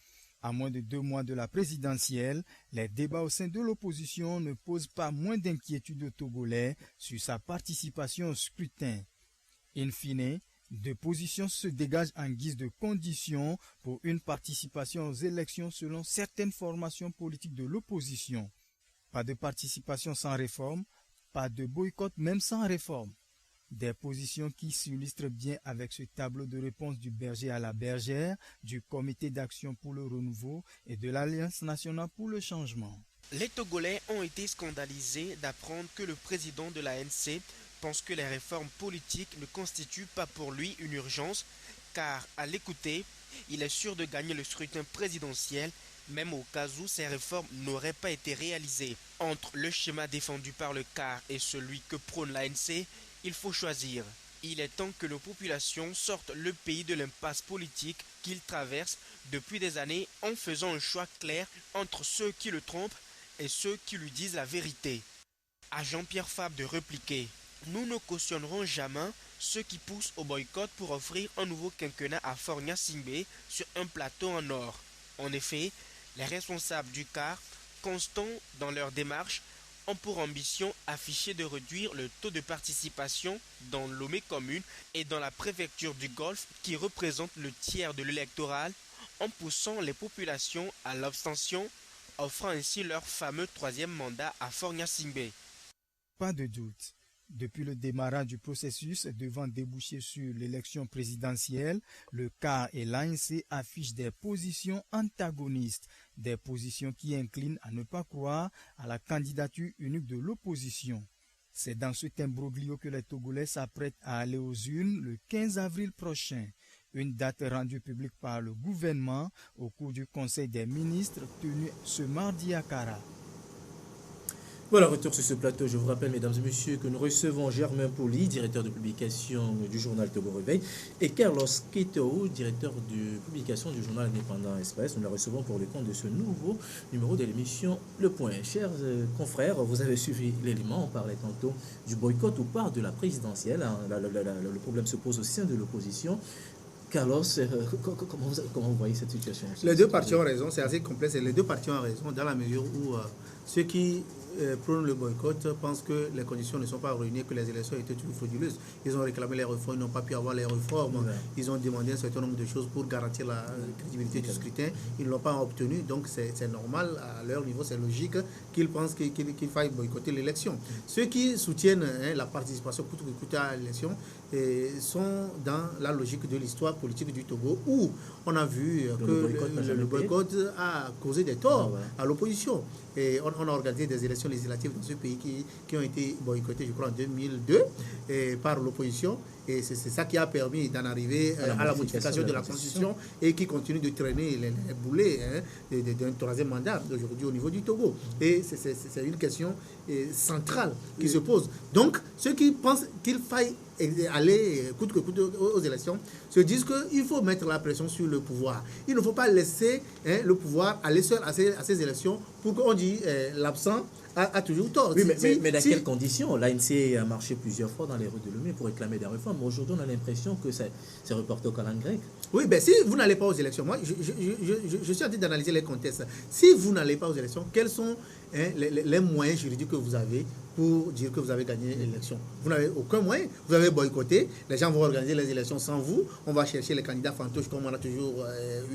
À moins de 2 mois de la présidentielle, les débats au sein de l'opposition ne posent pas moins d'inquiétude aux Togolais sur sa participation au scrutin. In fine, 2 positions se dégagent en guise de conditions pour une participation aux élections selon certaines formations politiques de l'opposition. Pas de participation sans réforme, pas de boycott même sans réforme. Des positions qui s'illustrent bien avec ce tableau de réponse du berger à la bergère, du Comité d'action pour le renouveau et de l'Alliance nationale pour le changement. Les Togolais ont été scandalisés d'apprendre que le président de l'ANC pense que les réformes politiques ne constituent pas pour lui une urgence, car à l'écouter, il est sûr de gagner le scrutin présidentiel, même au cas où ces réformes n'auraient pas été réalisées. Entre le schéma défendu par le CAR et celui que prône l'ANC, il faut choisir. Il est temps que nos populations sortent le pays de l'impasse politique qu'ils traversent depuis des années en faisant un choix clair entre ceux qui le trompent et ceux qui lui disent la vérité. À Jean-Pierre Fabre de répliquer: nous ne cautionnerons jamais ceux qui poussent au boycott pour offrir un nouveau quinquennat à Fornia Singbe sur un plateau en or. En effet, les responsables du CAR, constants dans leur démarche, ont pour ambition affichée de réduire le taux de participation dans Lomé commune et dans la préfecture du Golfe qui représente le tiers de l'électoral, en poussant les populations à l'abstention, offrant ainsi leur fameux 3e mandat à Fornia Singbe. Pas de doute. Depuis le démarrage du processus devant déboucher sur l'élection présidentielle, le CAR et l'ANC affichent des positions antagonistes, des positions qui inclinent à ne pas croire à la candidature unique de l'opposition. C'est dans cet imbroglio que les Togolais s'apprêtent à aller aux urnes le 15 avril prochain, une date rendue publique par le gouvernement au cours du Conseil des ministres tenu ce mardi à Kara. Voilà, retour sur ce plateau. Je vous rappelle, mesdames et messieurs, que nous recevons Germain Poli, directeur de publication du journal Togo Réveil, et Carlos Quito, directeur de publication du journal indépendant Express. Nous les recevons pour le compte de ce nouveau numéro de l'émission Le Point. Chers confrères, vous avez suivi l'élément. On parlait tantôt du boycott ou pas de la présidentielle. Le problème se pose au sein de l'opposition. Carlos, comment vous voyez cette situation? Les deux parties ont raison, c'est assez complexe. Et les deux parties ont raison dans la mesure où ceux qui prônent le boycott pensent que les conditions ne sont pas réunies, que les élections étaient toujours frauduleuses. Ils ont réclamé les réformes, ils n'ont pas pu avoir les réformes. Ouais. Ils ont demandé un certain nombre de choses pour garantir la crédibilité du scrutin. Ils ne l'ont pas obtenu, donc c'est normal, à leur niveau, c'est logique qu'ils pensent qu'il faille boycotter l'élection. Ceux qui soutiennent la participation à l'élection sont dans la logique de l'histoire politique du Togo, où on a vu que le boycott a causé des torts à l'opposition. Et on a organisé des élections législatives dans ce pays qui ont été boycottées, je crois, en 2002 par l'opposition. Et c'est ça qui a permis d'en arriver à la modification de la Constitution et qui continue de traîner les boulets d'un troisième mandat aujourd'hui au niveau du Togo. Et c'est une question centrale qui se pose. Donc, ceux qui pensent qu'il faille aller coûte que coûte aux élections se disent qu'il faut mettre la pression sur le pouvoir. Il ne faut pas laisser le pouvoir aller seul à ces élections pour qu'on dise l'absent a toujours tort. Oui, mais dans quelles conditions? L'ANC a marché plusieurs fois dans les rues de Lomé pour réclamer des réformes. Aujourd'hui, on a l'impression que c'est reporté au calendrier grec. Oui, ben si vous n'allez pas aux élections, moi, je suis en train d'analyser les contextes. Si vous n'allez pas aux élections, quels sont les moyens juridiques que vous avez pour dire que vous avez gagné l'élection? Vous n'avez aucun moyen. Vous avez boycotté. Les gens vont organiser les élections sans vous. On va chercher les candidats fantoches comme on a toujours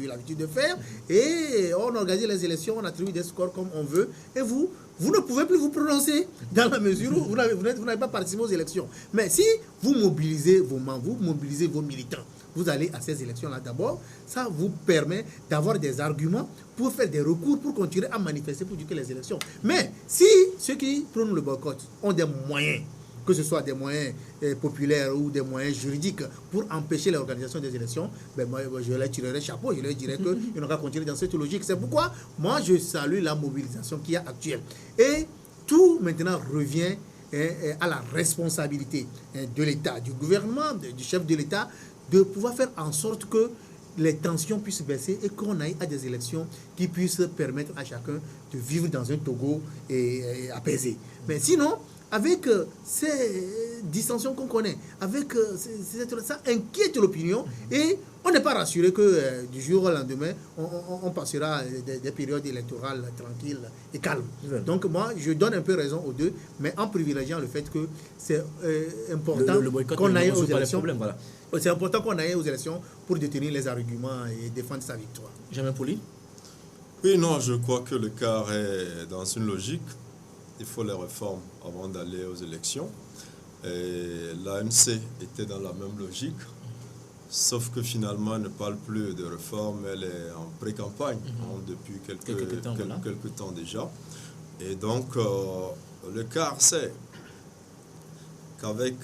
eu l'habitude de faire. Et on organise les élections, on attribue des scores comme on veut. Et vous ne pouvez plus vous prononcer dans la mesure où vous n'avez pas participé aux élections. Mais si vous mobilisez vos membres, vous mobilisez vos militants, vous allez à ces élections-là d'abord, ça vous permet d'avoir des arguments pour faire des recours, pour continuer à manifester, pour dire que les élections. Mais si ceux qui prennent le boycott ont des moyens, que ce soit des moyens populaires ou des moyens juridiques pour empêcher l'organisation des élections, ben moi, je leur tirerai chapeau, je leur dirais qu'ils n'ont qu'à continuer dans cette logique. C'est pourquoi moi je salue la mobilisation qui est actuelle. Et tout maintenant revient à la responsabilité de l'État, du gouvernement, du chef de l'État, de pouvoir faire en sorte que les tensions puissent baisser et qu'on aille à des élections qui puissent permettre à chacun de vivre dans un Togo apaisé. Mais sinon, avec ces dissensions qu'on connaît, avec ça inquiète l'opinion et on n'est pas rassuré que du jour au lendemain, on passera des périodes électorales tranquilles et calmes. Donc moi, je donne un peu raison aux deux, mais en privilégiant le fait que c'est important qu'on aille aux élections. C'est important qu'on aille aux élections pour détenir les arguments et défendre sa victoire. Germain Poli? Oui, non, je crois que le CAR est dans une logique. Il faut les réformes avant d'aller aux élections. Et l'ANC était dans la même logique, sauf que finalement, elle ne parle plus de réforme, elle est en pré-campagne depuis quelques temps déjà. Et donc, le CAR sait qu'avec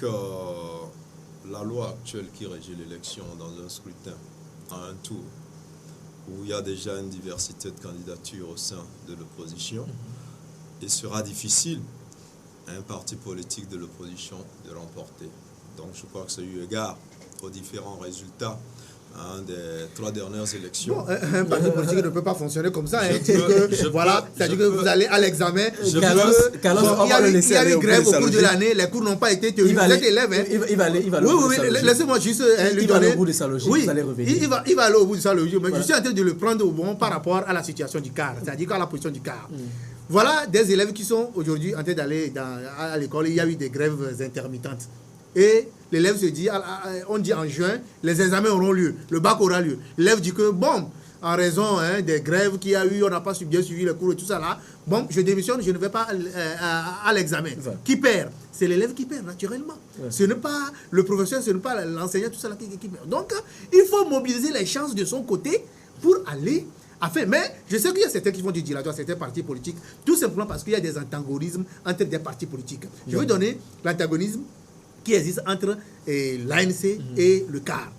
la loi actuelle qui régit l'élection dans un scrutin à un tour, où il y a déjà une diversité de candidatures au sein de l'opposition, il sera difficile à un parti politique de l'opposition de remporter. Donc je crois que c'est eu égard aux différents résultats des 3 dernières élections. Bon, un parti politique ne peut pas fonctionner comme ça. C'est-à-dire que vous allez à l'examen. Il y a eu grève au cours de l'année, les cours n'ont pas été tenus. Vous êtes élève. Il va aller oui, laissez-moi juste lui donner. Il va aller au bout de sa logique, vous allez revenir. Il va aller au bout de sa logique, mais je suis en train de le prendre au bon par rapport à la situation du CAR, c'est-à-dire à la position du CAR. Voilà des élèves qui sont aujourd'hui en train d'aller à l'école. Il y a eu des grèves intermittentes. Et l'élève se dit, on dit en juin, les examens auront lieu, le bac aura lieu. L'élève dit que, bon, en raison des grèves qu'il y a eu, on n'a pas bien suivi les cours et tout ça là, bon, je démissionne, je ne vais pas à l'examen. Qui perd? C'est l'élève qui perd, naturellement. Ce n'est pas le professeur, ce n'est pas l'enseignant, tout ça là qui perd. Donc, il faut mobiliser les chances de son côté pour aller Enfin, mais je sais qu'il y a certains qui font du dilatoire, certains partis politiques, tout simplement parce qu'il y a des antagonismes entre des partis politiques. Je vais donner l'antagonisme qui existe entre l'ANC et le CAR.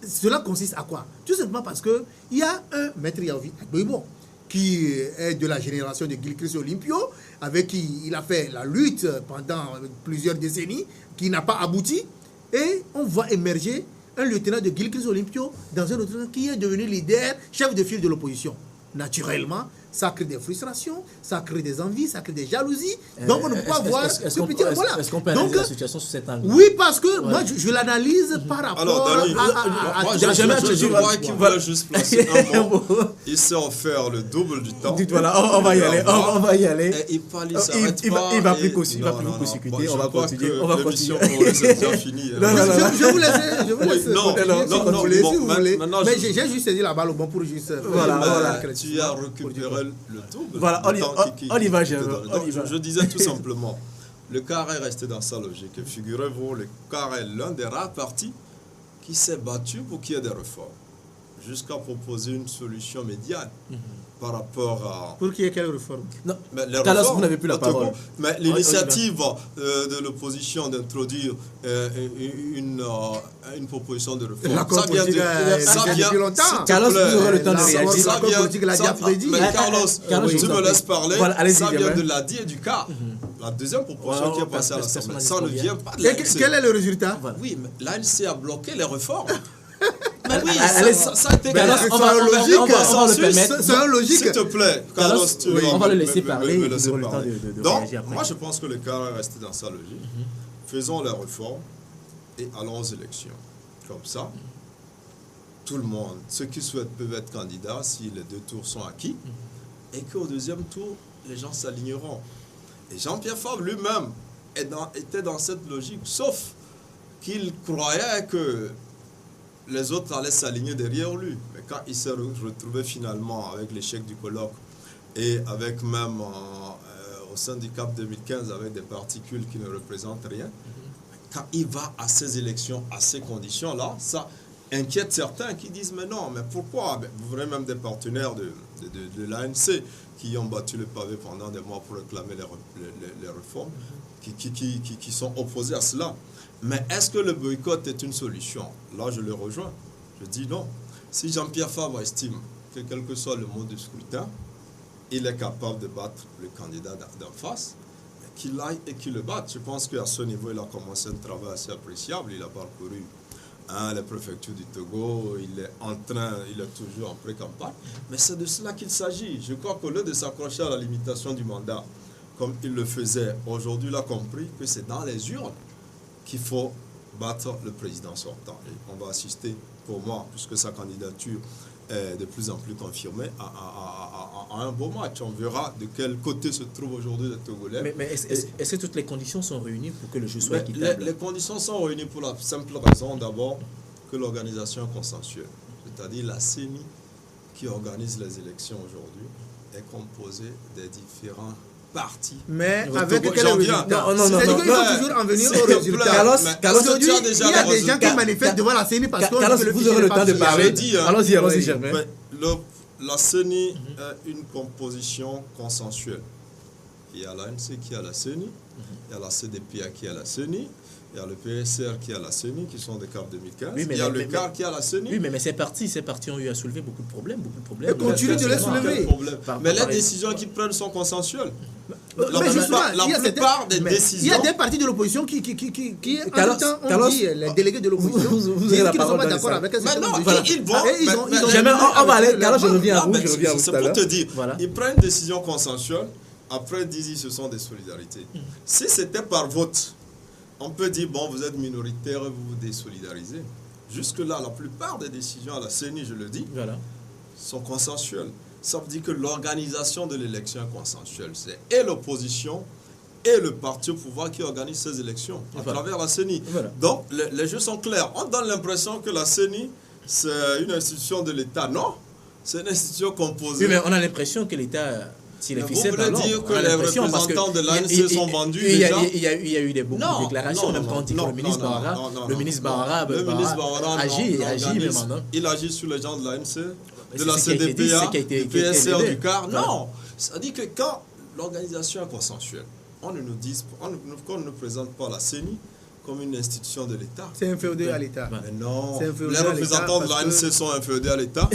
Cela consiste à quoi? Tout simplement parce qu'il y a un maître Yaovi Agboibo qui est de la génération de Gilchrist Olympio, avec qui il a fait la lutte pendant plusieurs décennies, qui n'a pas abouti. Et on voit émerger un lieutenant de Gilchrist Olympio dans un autre qui est devenu leader, chef de file de l'opposition. Naturellement, ça crée des frustrations, ça crée des envies, ça crée des jalousies. Donc on ne peut pas voir... Est-ce qu'on peut analyser la situation sous cet angle? Oui, parce que moi, je l'analyse par rapport Dani, à... moi, je vois qu'il va juste placer un mot. Il s'est offert le double du temps. Voilà, on va y aller, on va y aller. Et il parle, il s'arrête pas. Il va plus consécuter, on va continuer. L'émission pour eux, c'est déjà fini. Je vous laisse. Non, si vous voulez. Mais j'ai juste saisi la balle au bon pour juste... Voilà. Tu as récupéré le double. Voilà, on y va, je disais tout simplement, le CAR est resté dans sa logique. Figurez-vous, le CAR est l'un des rares partis qui s'est battu pour qu'il y ait des réformes, jusqu'à proposer une solution médiane par rapport à... Pour qu'il y ait quelle réforme? Non, Carlos, vous n'avez plus la parole. Mais l'initiative de l'opposition d'introduire une proposition de réforme, l'accord politique depuis longtemps. Carlos, vous aurez le temps de réagir. L'accord politique l'a déjà prédit. Mais Carlos, tu me laisses parler. Voilà, ça vient de l'ADI et du CAR. La deuxième proposition qui est passée à l'Assemblée, ça ne vient pas de l'ANC. Quel est le résultat? Oui, mais l'ANC a bloqué les réformes. Mais oui, ça a été... on va le permettre. C'est un logique. S'il te plaît, Carlos, on va le laisser parler. Donc, moi, je pense que le CAR est resté dans sa logique. Faisons les réformes et allons aux élections. Comme ça, tout le monde, ceux qui souhaitent peuvent être candidats si les deux tours sont acquis, et qu'au deuxième tour, les gens s'aligneront. Et Jean-Pierre Favre lui-même était dans cette logique, sauf qu'il croyait que les autres allaient s'aligner derrière lui. Mais quand il s'est retrouvé finalement avec l'échec du colloque et avec même au sein du CAP 2015 avec des particules qui ne représentent rien, quand il va à ces élections, à ces conditions-là, ça inquiète certains qui disent mais non, mais pourquoi? Vous verrez même des partenaires de l'ANC qui ont battu le pavé pendant des mois pour réclamer les réformes, qui sont opposés à cela. Mais est-ce que le boycott est une solution? Là, je le rejoins. Je dis non. Si Jean-Pierre Favre estime que quel que soit le mode de scrutin, il est capable de battre le candidat d'en face, qu'il aille et qu'il le batte. Je pense qu'à ce niveau, il a commencé un travail assez appréciable. Il a parcouru les préfectures du Togo, il est toujours en pré-campagne. Mais c'est de cela qu'il s'agit. Je crois qu'au lieu de s'accrocher à la limitation du mandat, comme il le faisait, aujourd'hui, il a compris que c'est dans les urnes qu'il faut battre le président sortant. Et on va assister, pour moi, puisque sa candidature est de plus en plus confirmée, à un beau match. On verra de quel côté se trouve aujourd'hui le Togolais. Mais est-ce que toutes les conditions sont réunies pour que le jeu soit équitable? Les conditions sont réunies pour la simple raison, d'abord, que l'organisation est consensuelle. C'est-à-dire la CENI, qui organise les élections aujourd'hui, est composée des différents parti. Mais avec quel résultat? C'est-à-dire qu'il faut toujours en venir au résultat. Aujourd'hui, il y a des gens qui manifestent devant la CENI parce que vous aurez le temps de parler. Allons-y, Germain. La CENI est une composition consensuelle. Il y a l'ANC qui a la CENI, il y a la CDPA qui a la CENI, il y a le PSR qui a la CENI, qui sont des CAP 2015. Oui, il y a le CAR qui a la CENI. Oui, mais ces partis ont eu à soulever beaucoup de problèmes. Et continuent de les soulever. Mais les décisions qu'ils prennent sont consensuelles. La plupart des décisions... Il y a des partis de l'opposition qui en temps, on dit, les délégués de l'opposition, qui ne sont pas d'accord avec elles. Mais non, ils vont... On va aller, Carlos, je reviens à vous. C'est pour te dire, ils prennent une décision consensuelle, après ils disent ce sont des solidarités. Si c'était par vote, on peut dire, bon, vous êtes minoritaire, vous vous désolidarisez. Jusque-là, la plupart des décisions à la CENI, je le dis, sont consensuelles. Ça veut dire que l'organisation de l'élection est consensuelle. C'est et l'opposition et le parti au pouvoir qui organise ces élections à travers la CENI. Donc, les jeux sont clairs. On donne l'impression que la CENI, c'est une institution de l'État. Non, c'est une institution composée. Oui, mais on a l'impression que l'État... Vous voulez dire que les représentants de l'ANC sont vendus déjà? Il y a eu beaucoup de déclarations, même quand on dit que le ministre Bawara agit maintenant. Il agit sur les gens de l'ANC, de la CDPA, du PSR, du CAR. Non, ça dit que quand l'organisation est consensuelle, on ne nous présente pas la CENI comme une institution de l'État. C'est inférieur à l'État. Mais non, C'est les inférieur à l'État représentants de parce l'ANC que- sont inférieurs à l'État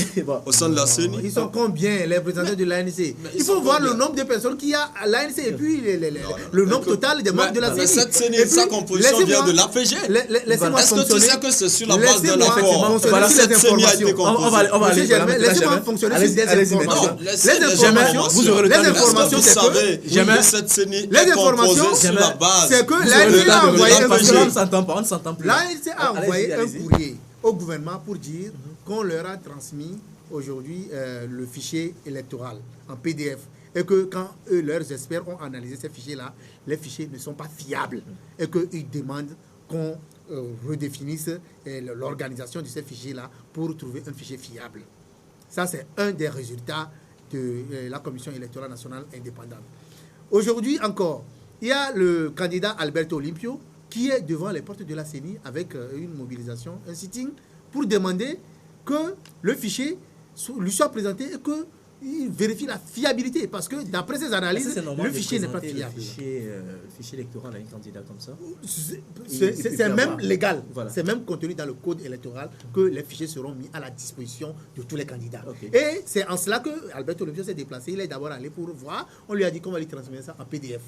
au sein de la CENI. Ils sont combien, les représentants de l'ANC? ils Il faut sont voir combien? le nombre de personnes qu'il y a à l'ANC et puis Non, le nombre écoute, total des membres de la mais CENI. cette CENI, Et puis, sa composition vient de laissez-moi- l'APG. Laissez-moi Est-ce que tu fonctionner. sais que c'est sur la base d'un Laissez-moi accord fonctionner que sur cette les CENI a été informations. composée? On va aller. Monsieur Germain, voilà, laissez-moi Germain. fonctionner Allez-y, sur des allez-y, informations. Non, laissez Les les informations, gens vous aurez le les temps de- informations, Est-ce que vous c'est savez Germain, que cette CENI les est composée informations, sur la base c'est que Vous aurez l'ANC le temps a de- envoyé un parce que là, courrier. on s'entend pas, on ne s'entend plus. L'ANC a Allez-y, envoyé un allez-y. courrier au gouvernement pour dire qu'on leur a transmis aujourd'hui le fichier électoral en PDF. Et que quand eux, leurs experts ont analysé ces fichiers-là, les fichiers ne sont pas fiables. Et qu'ils demandent qu'on redéfinisse l'organisation de ces fichiers-là pour trouver un fichier fiable. Ça, c'est un des résultats de la Commission électorale nationale indépendante. Aujourd'hui encore, il y a le candidat Alberto Olimpio qui est devant les portes de la CENI avec une mobilisation, un sitting, pour demander que le fichier lui soit présenté et qu'il vérifie la fiabilité. Parce que d'après ses Est-ce que analyses, c'est normal le de fichier n'est pas présenter le fiable. fichier électoral à un candidat comme ça? C'est même légal. Voilà. C'est même contenu dans le code électoral que les fichiers seront mis à la disposition de tous les candidats. Ok. Et c'est en cela que Alberto Olimpio s'est déplacé. Il est d'abord allé pour voir. On lui a dit qu'on va lui transmettre ça en PDF.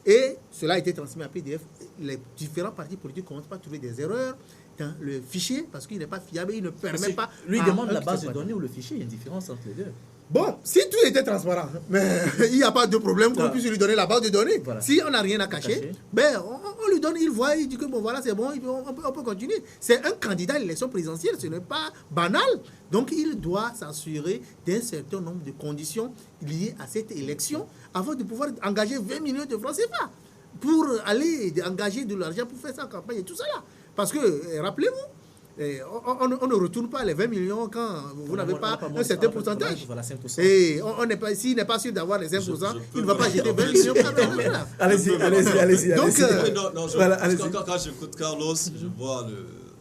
Et cela a été transmis en PDF. Les différents partis politiques commencent à trouver des erreurs dans le fichier parce qu'il n'est pas fiable et il ne permet pas. Lui à demande un la qui base se de passe. données ou le fichier, il y a une différence entre les deux. Bon, si tout était transparent, mais il n'y a pas de problème qu'on Voilà. puisse lui donner la base de données. Voilà. Si on n'a rien à cacher, Cacher. ben on lui donne, il voit, il dit que bon voilà, c'est bon, on peut continuer. C'est un candidat à l'élection présidentielle, ce n'est pas banal. Donc il doit s'assurer d'un certain nombre de conditions liées à cette élection avant de pouvoir engager 20 millions de francs CFA pour aller engager de l'argent pour faire sa campagne et tout ça là. Parce que, rappelez-vous, on ne retourne pas les 20 millions quand vous n'avez pas un certain pourcentage. Voilà, 5%. Et on n'est pas, s'il n'est pas sûr d'avoir les 5%, il ne va pas jeter 20 millions. Allez-y. Donc, Oui, non, Voilà, parce que allez-y. quand j'écoute Carlos, je vois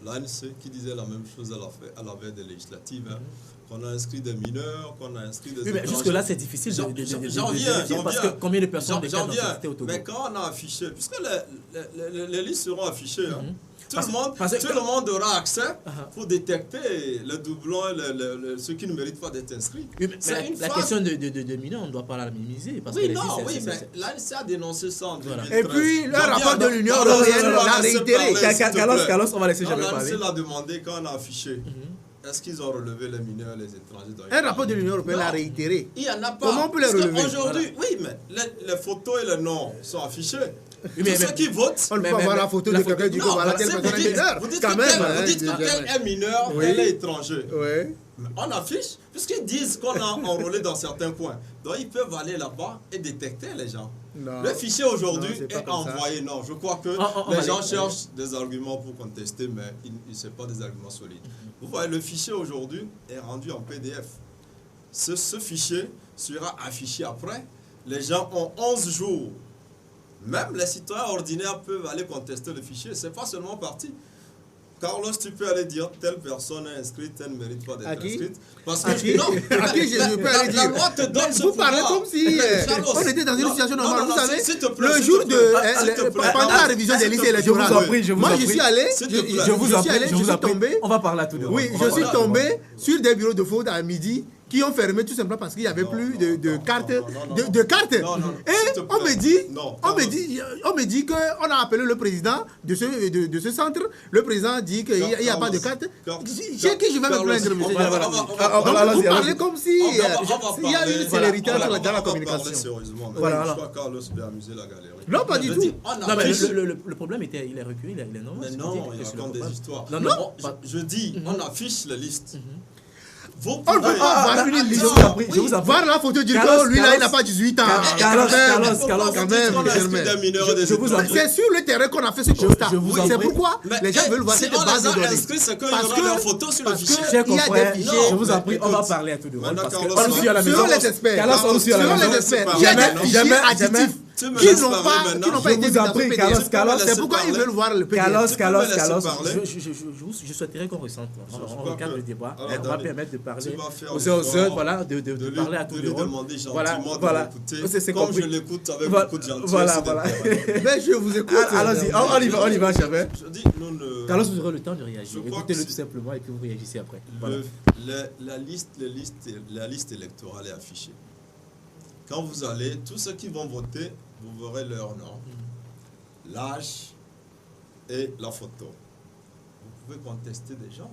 l'ANC qui disait la même chose à la veille des législatives, hein, qu'on a inscrit des mineurs, qu'on a inscrit des Oui, mais étrangers. jusque-là, c'est difficile J'en de viens, vérifier parce que combien de personnes déclarent dans la viens. société au Togo? Mais quand on a affiché, puisque les listes seront affichées, hein, tout le monde aura accès pour détecter les doublons et ceux qui ne méritent pas d'être inscrits. Oui, mais C'est une la phase. question de mineurs, on ne doit pas la minimiser. Parce que Oui, les non, listes, oui, c'est- mais l'ANC a dénoncé ça en 2013. Et puis, le J'en viens, rapport de non, l'Union non, non, européenne non, l'a laissez réitéré. parler, s'il te plaît. Carlos, on va laisser Non, jamais l'ANC parler. l'a demandé quand on a affiché. Est-ce qu'ils ont relevé les mineurs et les étrangers dans les Un rapport de l'Union européenne Non. l'a réitéré. Il n'y en a pas. Comment on peut les Parce que relever? Aujourd'hui, oui, mais les photos et les noms sont affichés. Oui, Tous mais- ceux qui votent. On ne peut Mais- pas voir mais- la photo la de photo- quelqu'un du coup, Non, voilà, c'est- telle personne est mineure. vous dites Quand que même. tel- hein, vous dites que tel est mineur, Oui. tel est étranger. Ouais. Mais on affiche, puisqu'ils disent qu'on a enrôlé dans certains coins. Donc ils peuvent aller là-bas et détecter les gens. Non. Le fichier aujourd'hui Non, c'est pas est comme ça. envoyé. Non, je crois que On les va gens aller- cherchent des arguments pour contester, mais ce n'est pas des arguments solides. Vous voyez, le fichier aujourd'hui est rendu en PDF. Ce fichier sera affiché après. Les gens ont 11 jours. Même les citoyens ordinaires peuvent aller contester le fichier. Ce n'est pas seulement parti. Carlos, tu peux aller dire telle personne est inscrite, elle ne mérite pas d'être À qui? inscrite. Parce À que qui? non, À qui je peux aller la dire? loi te donne Mais ce vous parlez pouvoir. comme si Carlos, on était dans une non, situation non, normale. non, Vous savez, s'il te plaît, le s'il jour te de plaît, s'il te plaît, pendant la révision des s'il te listes plaît, électorales, je vous en prie, je vous moi en je prie. suis allé, S'il te plaît. Je vous en prie, je suis tombé. On va parler à tout de Oui, On je va suis parler. tombé sur des bureaux de vote à midi qui ont fermé tout simplement parce qu'il n'y avait plus de cartes. De cartes. Non, non, Et s'il te on plaît. me dit, Non, on me dit qu'on a appelé le président de ce centre. Le président dit qu'il n'y a pas de carte. Chez qui je vais me plaindre, monsieur? Donc vous parlez comme si il y a une célérité dans la parler communication. sérieusement. Voilà, Je alors. crois que Carlos peut amuser la galerie. Non, pas du Je tout. dis, on a Non, mais affiché- le problème était, il est reculé, il est normal. Mais c'est non, ce il que je dis, raconte c'est le des histoires. Non, non, je dis, on affiche les listes. Vous On ne pouvez... peut pas voir une liste. Je vous en prie, je vous en prie. Voir la photo, dire Carlos, que lui là, il n'a Carlos. pas 18 ans. Carlos, Quand même, On a inscrit Germain. des mineurs et des Je vous en étrangers. prie. C'est sur le terrain qu'on a fait ce constat. je vous en C'est prie. pourquoi Mais, les gens eh, veulent voir si cette on les base de a données. inscrits, c'est qu'il y Parce aura que- leurs photos sur le parce que- fichier. Chers Il y a des confrères, fichiers. je vous en prie, on va Écoute, parler à tout de monde. maintenant, Parce que Carlos, on nous suit à la maison. Selon les experts. Carlos, on nous suit à la Selon maison. les experts. Jamais, Il y a des fichiers jamais, additifs. Tu me qui laisses n'ont parler pas, maintenant. qui n'ont pas Je été vous en mis dans prie, ce Carlos, PDS. Carlos, C'est pourquoi ils veulent voir le PDS. Carlos, parler. je souhaiterais qu'on ressente. On crois regarde que- le débat. alors, On va Daniel, permettre de parler tu vas faire aux uns aux l'effort autres, voilà, de lui- parler à tout de le lui monde. demander gentiment Voilà, de voilà. l'écouter. C'est Comme compris. je l'écoute avec Voilà, beaucoup de gentillesse. voilà, et de voilà. bienveillance. Mais je vous écoute. Allons-y, on y va, chef. Je dis, nous ne... Carlos, vous aurez le temps de réagir. Je crois Écoutez-le que tout simplement et puis vous réagissez après. Voilà. La liste électorale est affichée. Quand vous allez, tous ceux qui vont voter, vous verrez leur nom, l'âge et la photo. Vous pouvez contester des gens.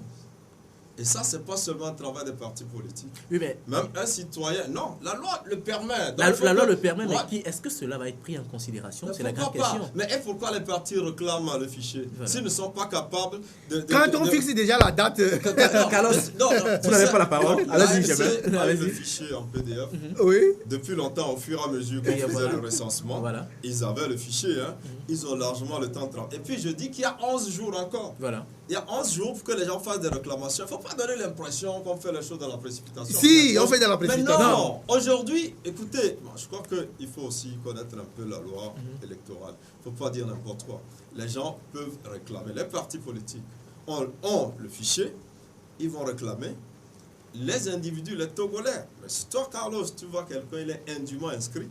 Et ça, c'est pas seulement un travail des partis politiques. Oui, mais Même un citoyen, non, la loi le permet. la loi le permet, mais Ouais. est-ce que cela va être pris en considération? Mais C'est la grande pourquoi pas? question. Mais et pourquoi les partis réclament le fichier Voilà. s'ils ne sont pas capables de... Quand on fixe déjà la date, Carlos, vous n'avez pas la parole. Allez-y, chef. Avec le Allez-y. fichier en PDF, oui. depuis longtemps, au fur et à mesure qu'on Et faisait voilà. le recensement, Voilà. ils avaient le fichier. Hein. Ils ont largement le temps de travailler. Et puis, je dis qu'il y a 11 jours encore. Voilà. Il y a 11 jours pour que les gens fassent des réclamations. Il ne faut pas donner l'impression qu'on fait les choses dans la précipitation. Si, on fait dans la Mais précipitation. non, aujourd'hui, écoutez, moi, je crois qu'il faut aussi connaître un peu la loi électorale. Il ne faut pas dire n'importe quoi. Les gens peuvent réclamer. Les partis politiques ont le fichier, ils vont réclamer. Les individus, les Togolais. Mais si toi, Carlos, tu vois quelqu'un, il est indûment inscrit,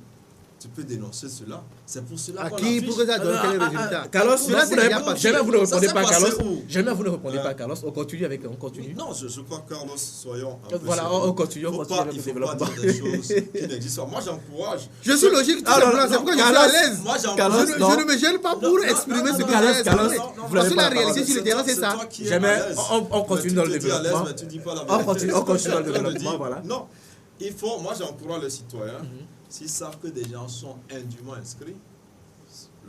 tu peux dénoncer cela. C'est pour cela À qu'on qui, affiche. pour que ça donne quel résultat? Carlos, Cela, c'est déjà passé. jamais vous ne Ça répondez s'est pas, passé Carlos. où? Jamais vous ne répondez pas, Carlos. On continue avec. On continue. Non, je crois, Carlos, soyons un peu Voilà, sérieux. on continue, on Faut continue pas- avec il le ne faut pas développement. dire des choses qui n'existent pas. Moi, j'encourage. Je suis logique, tout simplement. C'est pourquoi je suis à l'aise. Moi, Je j'encourage. ne je ne me gêne pas pour exprimer ce que Carlos, j'ai Carlos, exprimé. vous Parce l'avez que pas la la réalité parole. sur le terrain, c'est ça. Jamais, on continue dans le développement. Mais tu dis pas la On vérité. continue dans le Je te développement, dis, voilà. Non, moi, j'encourage les citoyens. S'ils savent que des gens sont indûment inscrits,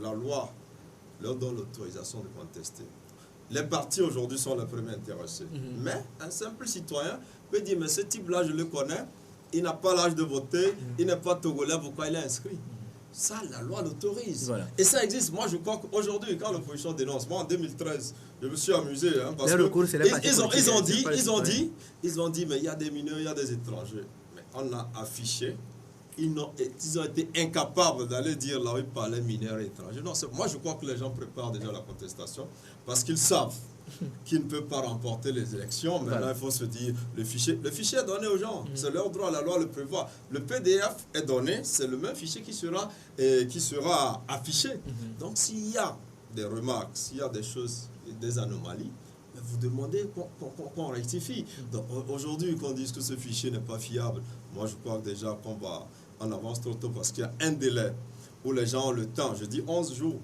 la loi leur donne l'autorisation de contester. Les partis aujourd'hui sont les premiers intéressés. Mais un simple citoyen peut dire, mais ce type-là, je le connais, il n'a pas l'âge de voter, il n'est pas togolais, pourquoi il est inscrit? Ça, la loi l'autorise. Voilà. Et ça existe. Moi, je crois qu'aujourd'hui, quand l'opposition dénonce, moi, en 2013, je me suis amusé. Hein, parce Les que recours, c'est les partis ils ont politiques, dit, c'est pas les ils ont dit, mais il y a des mineurs, il y a des étrangers. Mais on a affiché. Ils ont été incapables d'aller dire là où ils parlaient mineurs et étrangers. Non, moi, je crois que les gens préparent déjà la contestation parce qu'ils savent qu'ils ne peuvent pas remporter les élections. Maintenant, Voilà. il faut se dire, le fichier est donné aux gens. C'est leur droit, la loi le prévoit. Le PDF est donné, c'est le même fichier qui sera affiché. Donc, s'il y a des remarques, s'il y a des choses, des anomalies, vous demandez qu'on rectifie. Donc aujourd'hui, qu'on dise que ce fichier n'est pas fiable, moi je crois que déjà qu'on va en avance trop tôt parce qu'il y a un délai où les gens ont le temps, je dis 11 jours,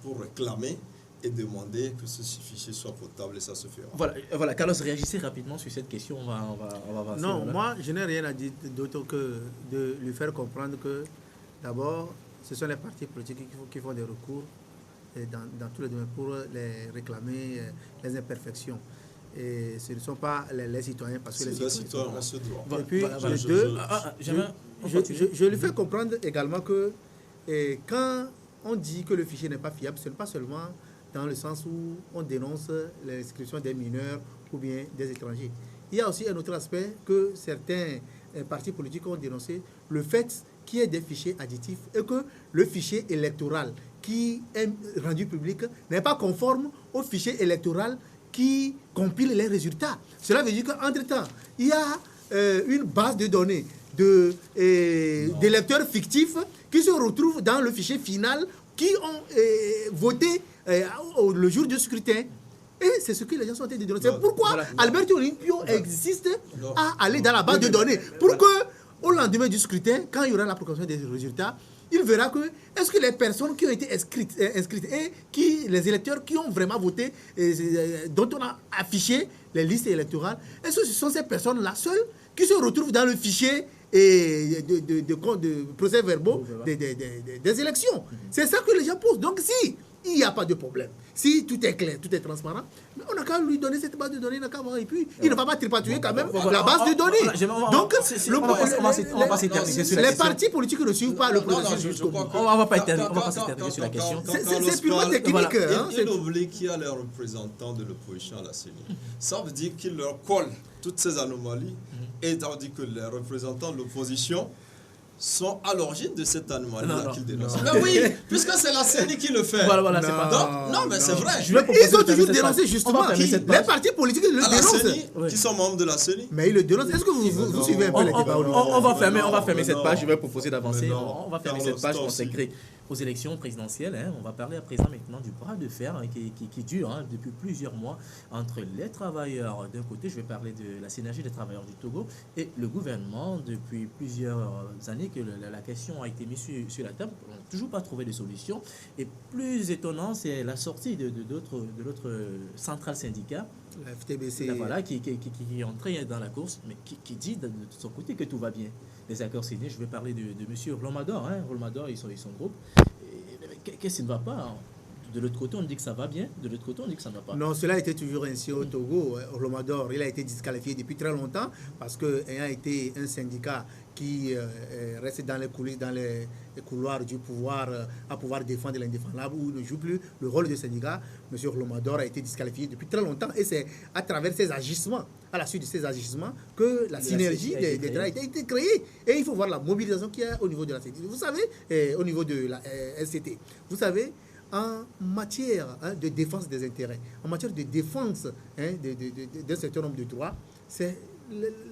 pour réclamer et demander que ce fichier soit potable et ça se fera. Voilà, Carlos, réagissez rapidement sur cette question. On va avancer. Non, voilà. moi, je n'ai rien à dire d'autre que de lui faire comprendre que, d'abord, ce sont les partis politiques qui font des recours dans tous les domaines pour les réclamer les imperfections. Et ce ne sont pas les citoyens, parce que Les citoyens ont ce droit. Et puis, Voilà, les deux, je lui fais comprendre également que quand on dit que le fichier n'est pas fiable, ce n'est pas seulement dans le sens où on dénonce l'inscription des mineurs ou bien des étrangers. Il y a aussi un autre aspect que certains partis politiques ont dénoncé, le fait qu'il y ait des fichiers additifs et que le fichier électoral qui est rendu public n'est pas conforme au fichier électoral qui compile les résultats. Cela veut dire qu'entre-temps, il y a une base de données d'électeurs fictifs qui se retrouvent dans le fichier final qui ont voté le jour du scrutin. Et c'est ce que les gens sont en train de dénoncer. C'est pourquoi Alberto Olympio existe à aller dans la base de données. Pour que, au lendemain du scrutin, quand il y aura la proclamation des résultats, il verra que est-ce que les personnes qui ont été inscrites et les électeurs qui ont vraiment voté, dont on a affiché les listes électorales, est-ce que ce sont ces personnes-là seules qui se retrouvent dans le fichier de procès-verbaux des élections? C'est ça que les gens posent. Donc si il n'y a pas de problème, si tout est clair, tout est transparent, mais on n'a qu'à lui donner cette base de données, et puis il ne va pas tripatouiller quand même la base de données. Donc on va s'éterniser sur la les question. partis politiques ne suivent pas le processus. On va pas s'éterniser sur la question. C'est purement technique. Il oublie qu'il y a les représentants de l'opposition à la CENI. Ça veut dire qu'il leur colle toutes ces anomalies et ça veut dire que les représentants de l'opposition sont à l'origine de cette anomalie-là qu'ils dénoncent. Non. Mais oui, puisque c'est la CENI qui le fait. Voilà, c'est Non. pas... Donc, non, mais c'est vrai. Je vais proposer Ils ont de fermer toujours cette dénoncé page. justement. On va fermer Les cette page. partis politiques le À la dénoncent. CENI, Oui. qui sont membres de la CENI. Mais ils le dénoncent. Est-ce que vous suivez un peu les débats au niveau? On va fermer mais cette non. page. Je vais proposer d'avancer. Mais non. On va fermer Carlos, cette page toi aussi. consacrée aux élections présidentielles. On va parler à présent maintenant du bras de fer qui dure depuis plusieurs mois entre les travailleurs d'un côté. Je vais parler de la synergie des travailleurs du Togo et le gouvernement. Depuis plusieurs années que la question a été mise sur la table. On n'a toujours pas trouvé de solution. Et plus étonnant, c'est la sortie de l'autre centrale syndicat. La FTBC. Là, voilà, qui est entré dans la course, mais qui dit de son côté que tout va bien. Les accords signés, je vais parler de M. Rolmador. Rolmador et son groupe. Qu'est-ce qui ne va pas? De l'autre côté, on dit que ça va bien. De l'autre côté, on dit que ça ne va pas. Non, cela a été toujours ainsi au Togo. Romador, il a été disqualifié depuis très longtemps parce qu'ayant été un syndicat qui reste dans les coulisses, dans les couloirs du pouvoir, à pouvoir défendre l'indéfendable ou ne joue plus le rôle de syndicat, M. Romador a été disqualifié depuis très longtemps et c'est à travers ses agissements, à la suite de ces agissements, que la synergie des travailleurs a été créée. Et il faut voir la mobilisation qu'il y a au niveau de la CNT. Vous savez, au niveau de la SCT, vous savez, en matière de défense des intérêts, en matière de défense d'un certain nombre de droits, c'est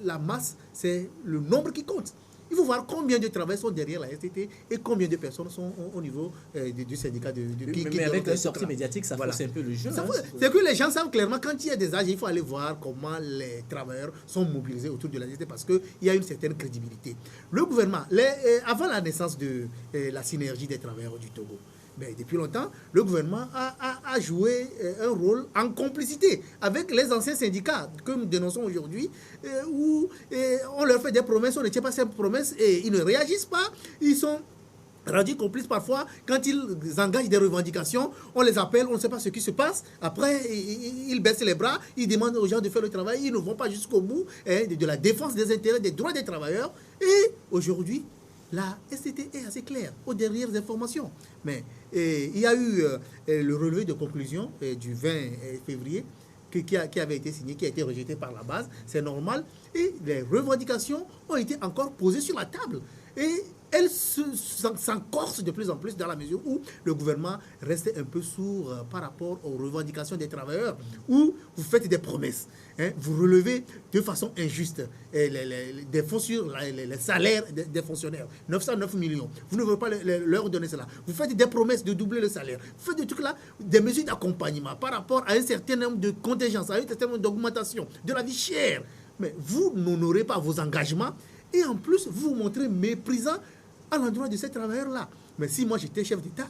la masse, c'est le nombre qui compte. Il faut voir combien de travailleurs sont derrière la STT et combien de personnes sont au niveau du syndicat mais avec la sortie médiatique, ça fausse un peu le jeu. C'est que les gens savent clairement quand il y a des âges, il faut aller voir comment les travailleurs sont mobilisés autour de la STT parce qu'il y a une certaine crédibilité. Le gouvernement, avant la naissance de la synergie des travailleurs du Togo, mais depuis longtemps, le gouvernement a joué un rôle en complicité avec les anciens syndicats que nous dénonçons aujourd'hui, où on leur fait des promesses, on ne tient pas ces promesses et ils ne réagissent pas. Ils sont rendus complices parfois quand ils engagent des revendications. On les appelle, on ne sait pas ce qui se passe. Après, ils baissent les bras, ils demandent aux gens de faire le travail. Ils ne vont pas jusqu'au bout de la défense des intérêts, des droits des travailleurs. Et aujourd'hui, la STT est assez claire aux dernières informations. Mais il y a eu le relevé de conclusion du 20 février qui avait été signé, qui a été rejeté par la base. C'est normal. Et les revendications ont été encore posées sur la table. Et elles s'encorsent de plus en plus dans la mesure où le gouvernement reste un peu sourd par rapport aux revendications des travailleurs, où vous faites des promesses, vous relevez de façon injuste des fonds sur les salaires des fonctionnaires, 909 millions. Vous ne voulez pas leur donner cela. Vous faites des promesses de doubler le salaire. Vous faites des trucs là, des mesures d'accompagnement par rapport à un certain nombre de contingences, à un certain nombre d'augmentation de la vie chère. Mais vous n'honorez pas vos engagements et en plus, vous vous montrez méprisant à l'endroit de ces travailleurs-là. Mais si moi j'étais chef d'État,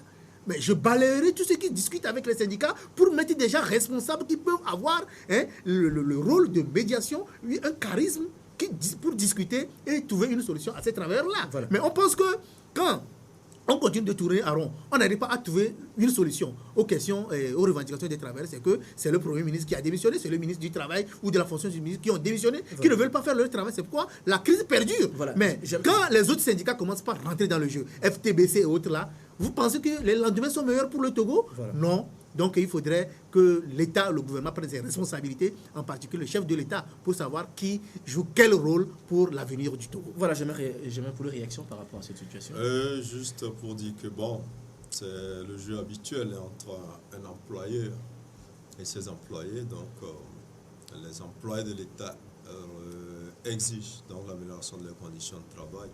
mais je balayerais tous ceux qui discutent avec les syndicats pour mettre des gens responsables qui peuvent avoir le rôle de médiation, un charisme pour discuter et trouver une solution à ces travailleurs-là. Voilà. Mais on pense que quand on continue de tourner à rond, on n'arrive pas à trouver une solution aux questions, aux revendications des travailleurs. C'est que c'est le Premier ministre qui a démissionné, c'est le ministre du Travail ou de la fonction du ministre qui ont démissionné, voilà, qui ne veulent pas faire leur travail. C'est pourquoi la crise perdure. Voilà. Mais quand les autres syndicats commencent par rentrer dans le jeu, FTBC et autres là, vous pensez que les lendemains sont meilleurs pour le Togo? Voilà. Non. Donc il faudrait que l'État, le gouvernement prenne ses responsabilités, en particulier le chef de l'État, pour savoir qui joue quel rôle pour l'avenir du Togo. Voilà, j'aimerais pour les réactions par rapport à cette situation. Juste pour dire que bon, c'est le jeu habituel entre un employeur et ses employés. Donc les employés de l'État exigent donc l'amélioration de leurs conditions de travail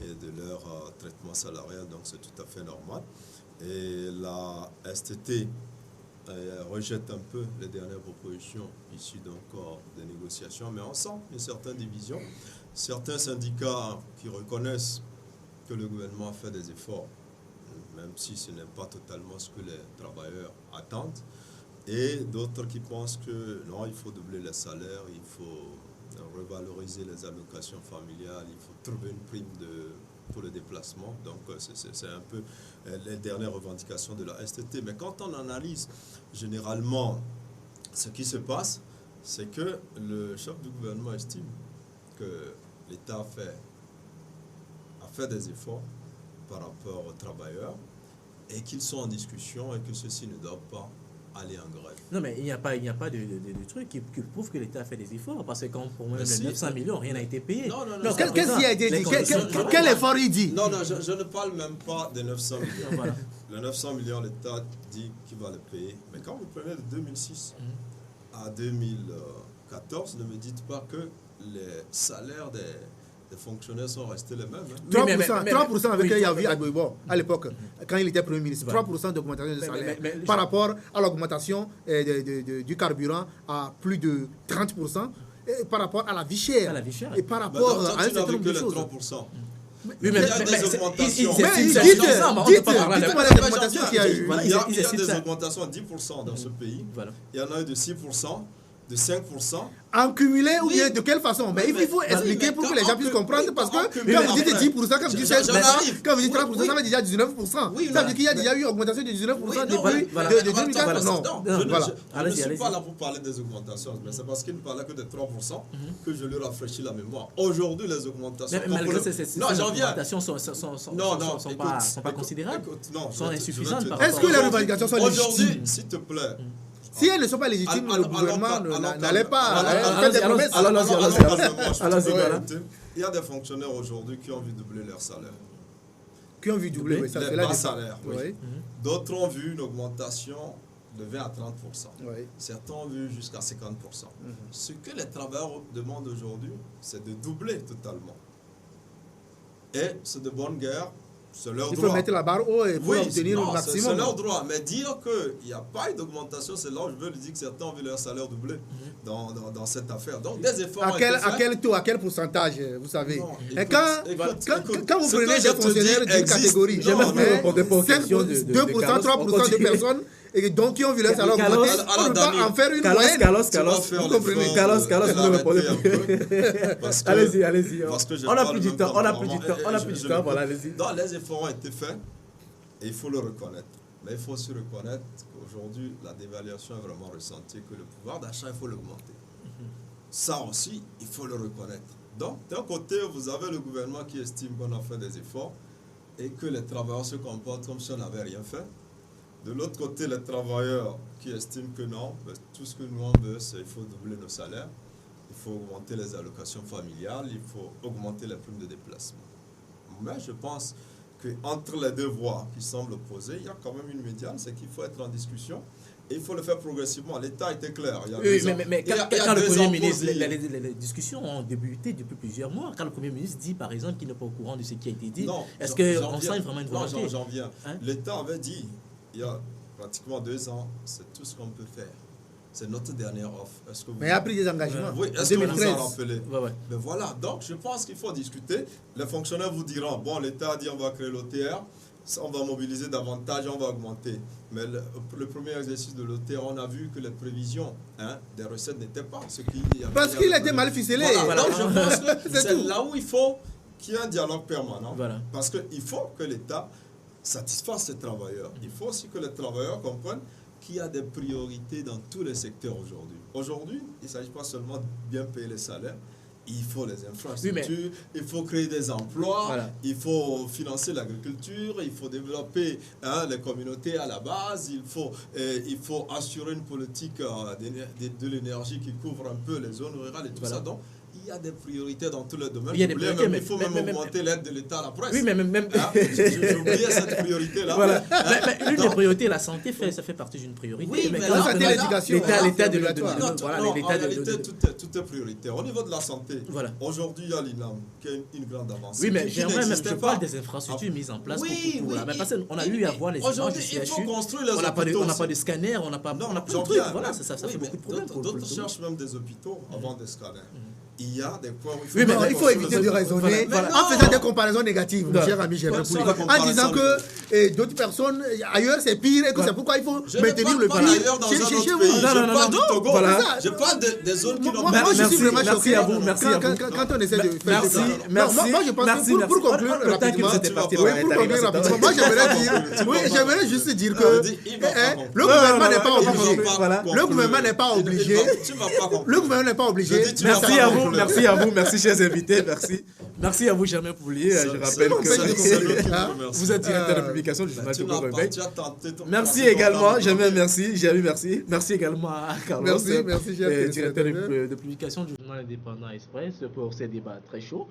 et de leur traitement salarial. Donc c'est tout à fait normal. Et la STT rejette un peu les dernières propositions issues donc des négociations, mais on sent une certaine division. Certains syndicats qui reconnaissent que le gouvernement a fait des efforts, même si ce n'est pas totalement ce que les travailleurs attendent, et d'autres qui pensent que non, il faut doubler les salaires, il faut revaloriser les allocations familiales, il faut trouver une prime pour le déplacement. Donc c'est un peu les dernières revendications de la STT. Mais quand on analyse généralement ce qui se passe, c'est que le chef du gouvernement estime que l'État a fait des efforts par rapport aux travailleurs et qu'ils sont en discussion et que ceux-ci ne doivent pas aller en grève. Non, mais il n'y a pas de truc qui prouve que l'État a fait des efforts, parce que quand pour moi, Mais les si. 900 millions, rien n'a été payé. Non, Qu'est-ce qui a été dit? Quel effort il dit? Non, je ne parle même pas des 900 millions. Voilà. Les 900 millions, l'État dit qu'il va les payer. Mais quand vous prenez de 2006 à 2014, ne me dites pas que les salaires des fonctionnaires sont restés les mêmes. Hein. 3% avec oui, Yavi Adouibo à l'époque, quand il était Premier ministre. 3% d'augmentation de salaire par rapport à l'augmentation du carburant à plus de 30%, et par rapport à la vie chère. Et par rapport à un certain nombre de choses. 3%. Oui, il y a des augmentations. Dites-moi les augmentations qu'il y a eu. Il y a des augmentations de 10% dans ce pays. Voilà. Il y en a eu de 6%, de 5%. En cumulé ou bien de quelle façon? Mais il faut expliquer pour que les gens puissent comprendre, parce que quand vous dites 10%, quand vous dites 16%, quand vous dites 30%, ça veut déjà 19%. Ça veut dire qu'il y a déjà eu une augmentation de 19% depuis 2004. Non. Je ne suis pas là pour parler des augmentations, mais c'est parce qu'il ne parlait que de 3% que je lui rafraîchis la mémoire. Aujourd'hui, les augmentations... Mais malgré ces augmentations sont pas considérables, sont insuffisantes. Est-ce que les revendications sont légitimes? Aujourd'hui, s'il te plaît... Si elles ne sont pas légitimes, le gouvernement n'allait pas faire des promesses. Il y a des fonctionnaires aujourd'hui qui ont vu doubler leur salaire. Qui ont vu doubler, oui, ça les fait bas la salaires, oui. D'autres ont vu une augmentation de 20 à 30%. Oui. Certains ont vu jusqu'à 50%. Ce que les travailleurs demandent aujourd'hui, c'est de doubler totalement. Et c'est de bonne guerre. C'est leur droit. Il faut mettre la barre haut et pour obtenir le maximum. C'est leur droit. Mais dire qu'il n'y a pas eu d'augmentation, c'est là où je veux lui dire que certains ont vu leur salaire doubler dans cette affaire. Donc des efforts. À quel taux, à quel pourcentage, vous savez? Non, et quand vous prenez des fonctionnaires d'une catégorie, 2%, 3% de personnes et donc qui ont vu leur salaire augmenter, on ne peut pas en faire une moyenne. Vous comprenez? Carlos, vous ne répondez plus. Allez-y. On n'a plus du temps. Voilà, allez-y. Les efforts ont été faits et il faut le reconnaître. Mais il faut aussi reconnaître qu'aujourd'hui, la dévaluation est vraiment ressentie, que le pouvoir d'achat, il faut l'augmenter. Ça aussi, il faut le reconnaître. Donc, d'un côté, vous avez le gouvernement qui estime qu'on a fait des efforts et que les travailleurs se comportent comme si on n'avait rien fait. De l'autre côté, les travailleurs qui estiment que non, tout ce que nous on veut, c'est qu'il faut doubler nos salaires, il faut augmenter les allocations familiales, il faut augmenter les primes de déplacement. Mais je pense qu'entre les deux voies qui semblent opposées, il y a quand même une médiane, c'est qu'il faut être en discussion et il faut le faire progressivement. L'État était clair. Mais quand le Premier ministre, les discussions ont débuté depuis plusieurs mois. Quand le Premier ministre dit, par exemple, qu'il n'est pas au courant de ce qui a été dit, est-ce qu'on sent vraiment une volonté? Non, j'en viens. L'État avait dit, il y a pratiquement 2 ans, c'est tout ce qu'on peut faire. C'est notre dernière offre. Mais il a pris des engagements. Oui, est-ce que vous en rappelez? Mais voilà, donc je pense qu'il faut discuter. Les fonctionnaires vous diront, bon, l'État a dit on va créer l'OTR, on va mobiliser davantage, on va augmenter. Mais le premier exercice de l'OTR, on a vu que les prévisions des recettes n'étaient pas ce qu'il y avait. Parce qu'il était mal ficelé. Voilà. Donc je pense que c'est là où il faut qu'il y ait un dialogue permanent. Voilà. Parce qu'il faut que l'État satisfasse ses travailleurs. Il faut aussi que les travailleurs comprennent qu'il y a des priorités dans tous les secteurs aujourd'hui. Aujourd'hui, il ne s'agit pas seulement de bien payer les salaires, il faut les infrastructures, il faut créer des emplois, il faut financer l'agriculture, il faut développer les communautés à la base, il faut assurer une politique de l'énergie qui couvre un peu les zones rurales et tout ça. Donc, il y a des priorités dans tous les domaines. Il faut même augmenter l'aide de l'État à la presse. Oui, mais même... J'ai oublié cette priorité-là. Voilà. Mais l'une des priorités, la santé, ça fait partie d'une priorité. Oui, mais l'éducation, l'État de tout est prioritaire. Au niveau de la santé, aujourd'hui, il y a l'INAM qui a une grande avancée. Oui, mais je parle des infrastructures mises en place pour la... Mais parce qu'on a eu à voir les images du CHU. On n'a pas de scanner, on n'a pas de trucs. Voilà, ça fait beaucoup de problèmes. D'autres cherchent même des hôpitaux avant des scanners. Il y a des points où il faut éviter de raisonner en faisant des comparaisons négatives, mon cher ami Gérard Pouli, en disant que d'autres personnes ailleurs c'est pire et que c'est pourquoi il faut maintenir le pays. Chez vous. Je parle des zones qui n'ont pas. Moi je suis vraiment choqué quand on essaie de faire ça. Merci. Moi je pense que pour conclure rapidement, moi j'aimerais juste dire que le gouvernement n'est pas obligé. Le gouvernement n'est pas obligé. Merci à vous. merci à vous, merci chers invités, merci. Merci à vous, Germain Poulier. Je rappelle que vous êtes directeur de publication du journal Togo Réveil. Merci également, Germain, merci. Jérémy, merci. Merci également à Carlos, directeur de publication du journal indépendant Express, pour ces débats très chauds.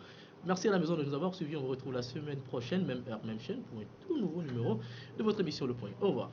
Merci à la maison de nous avoir suivis. On vous retrouve la semaine prochaine, même heure, même chaîne, pour un tout nouveau numéro de votre émission Le Point. Au revoir.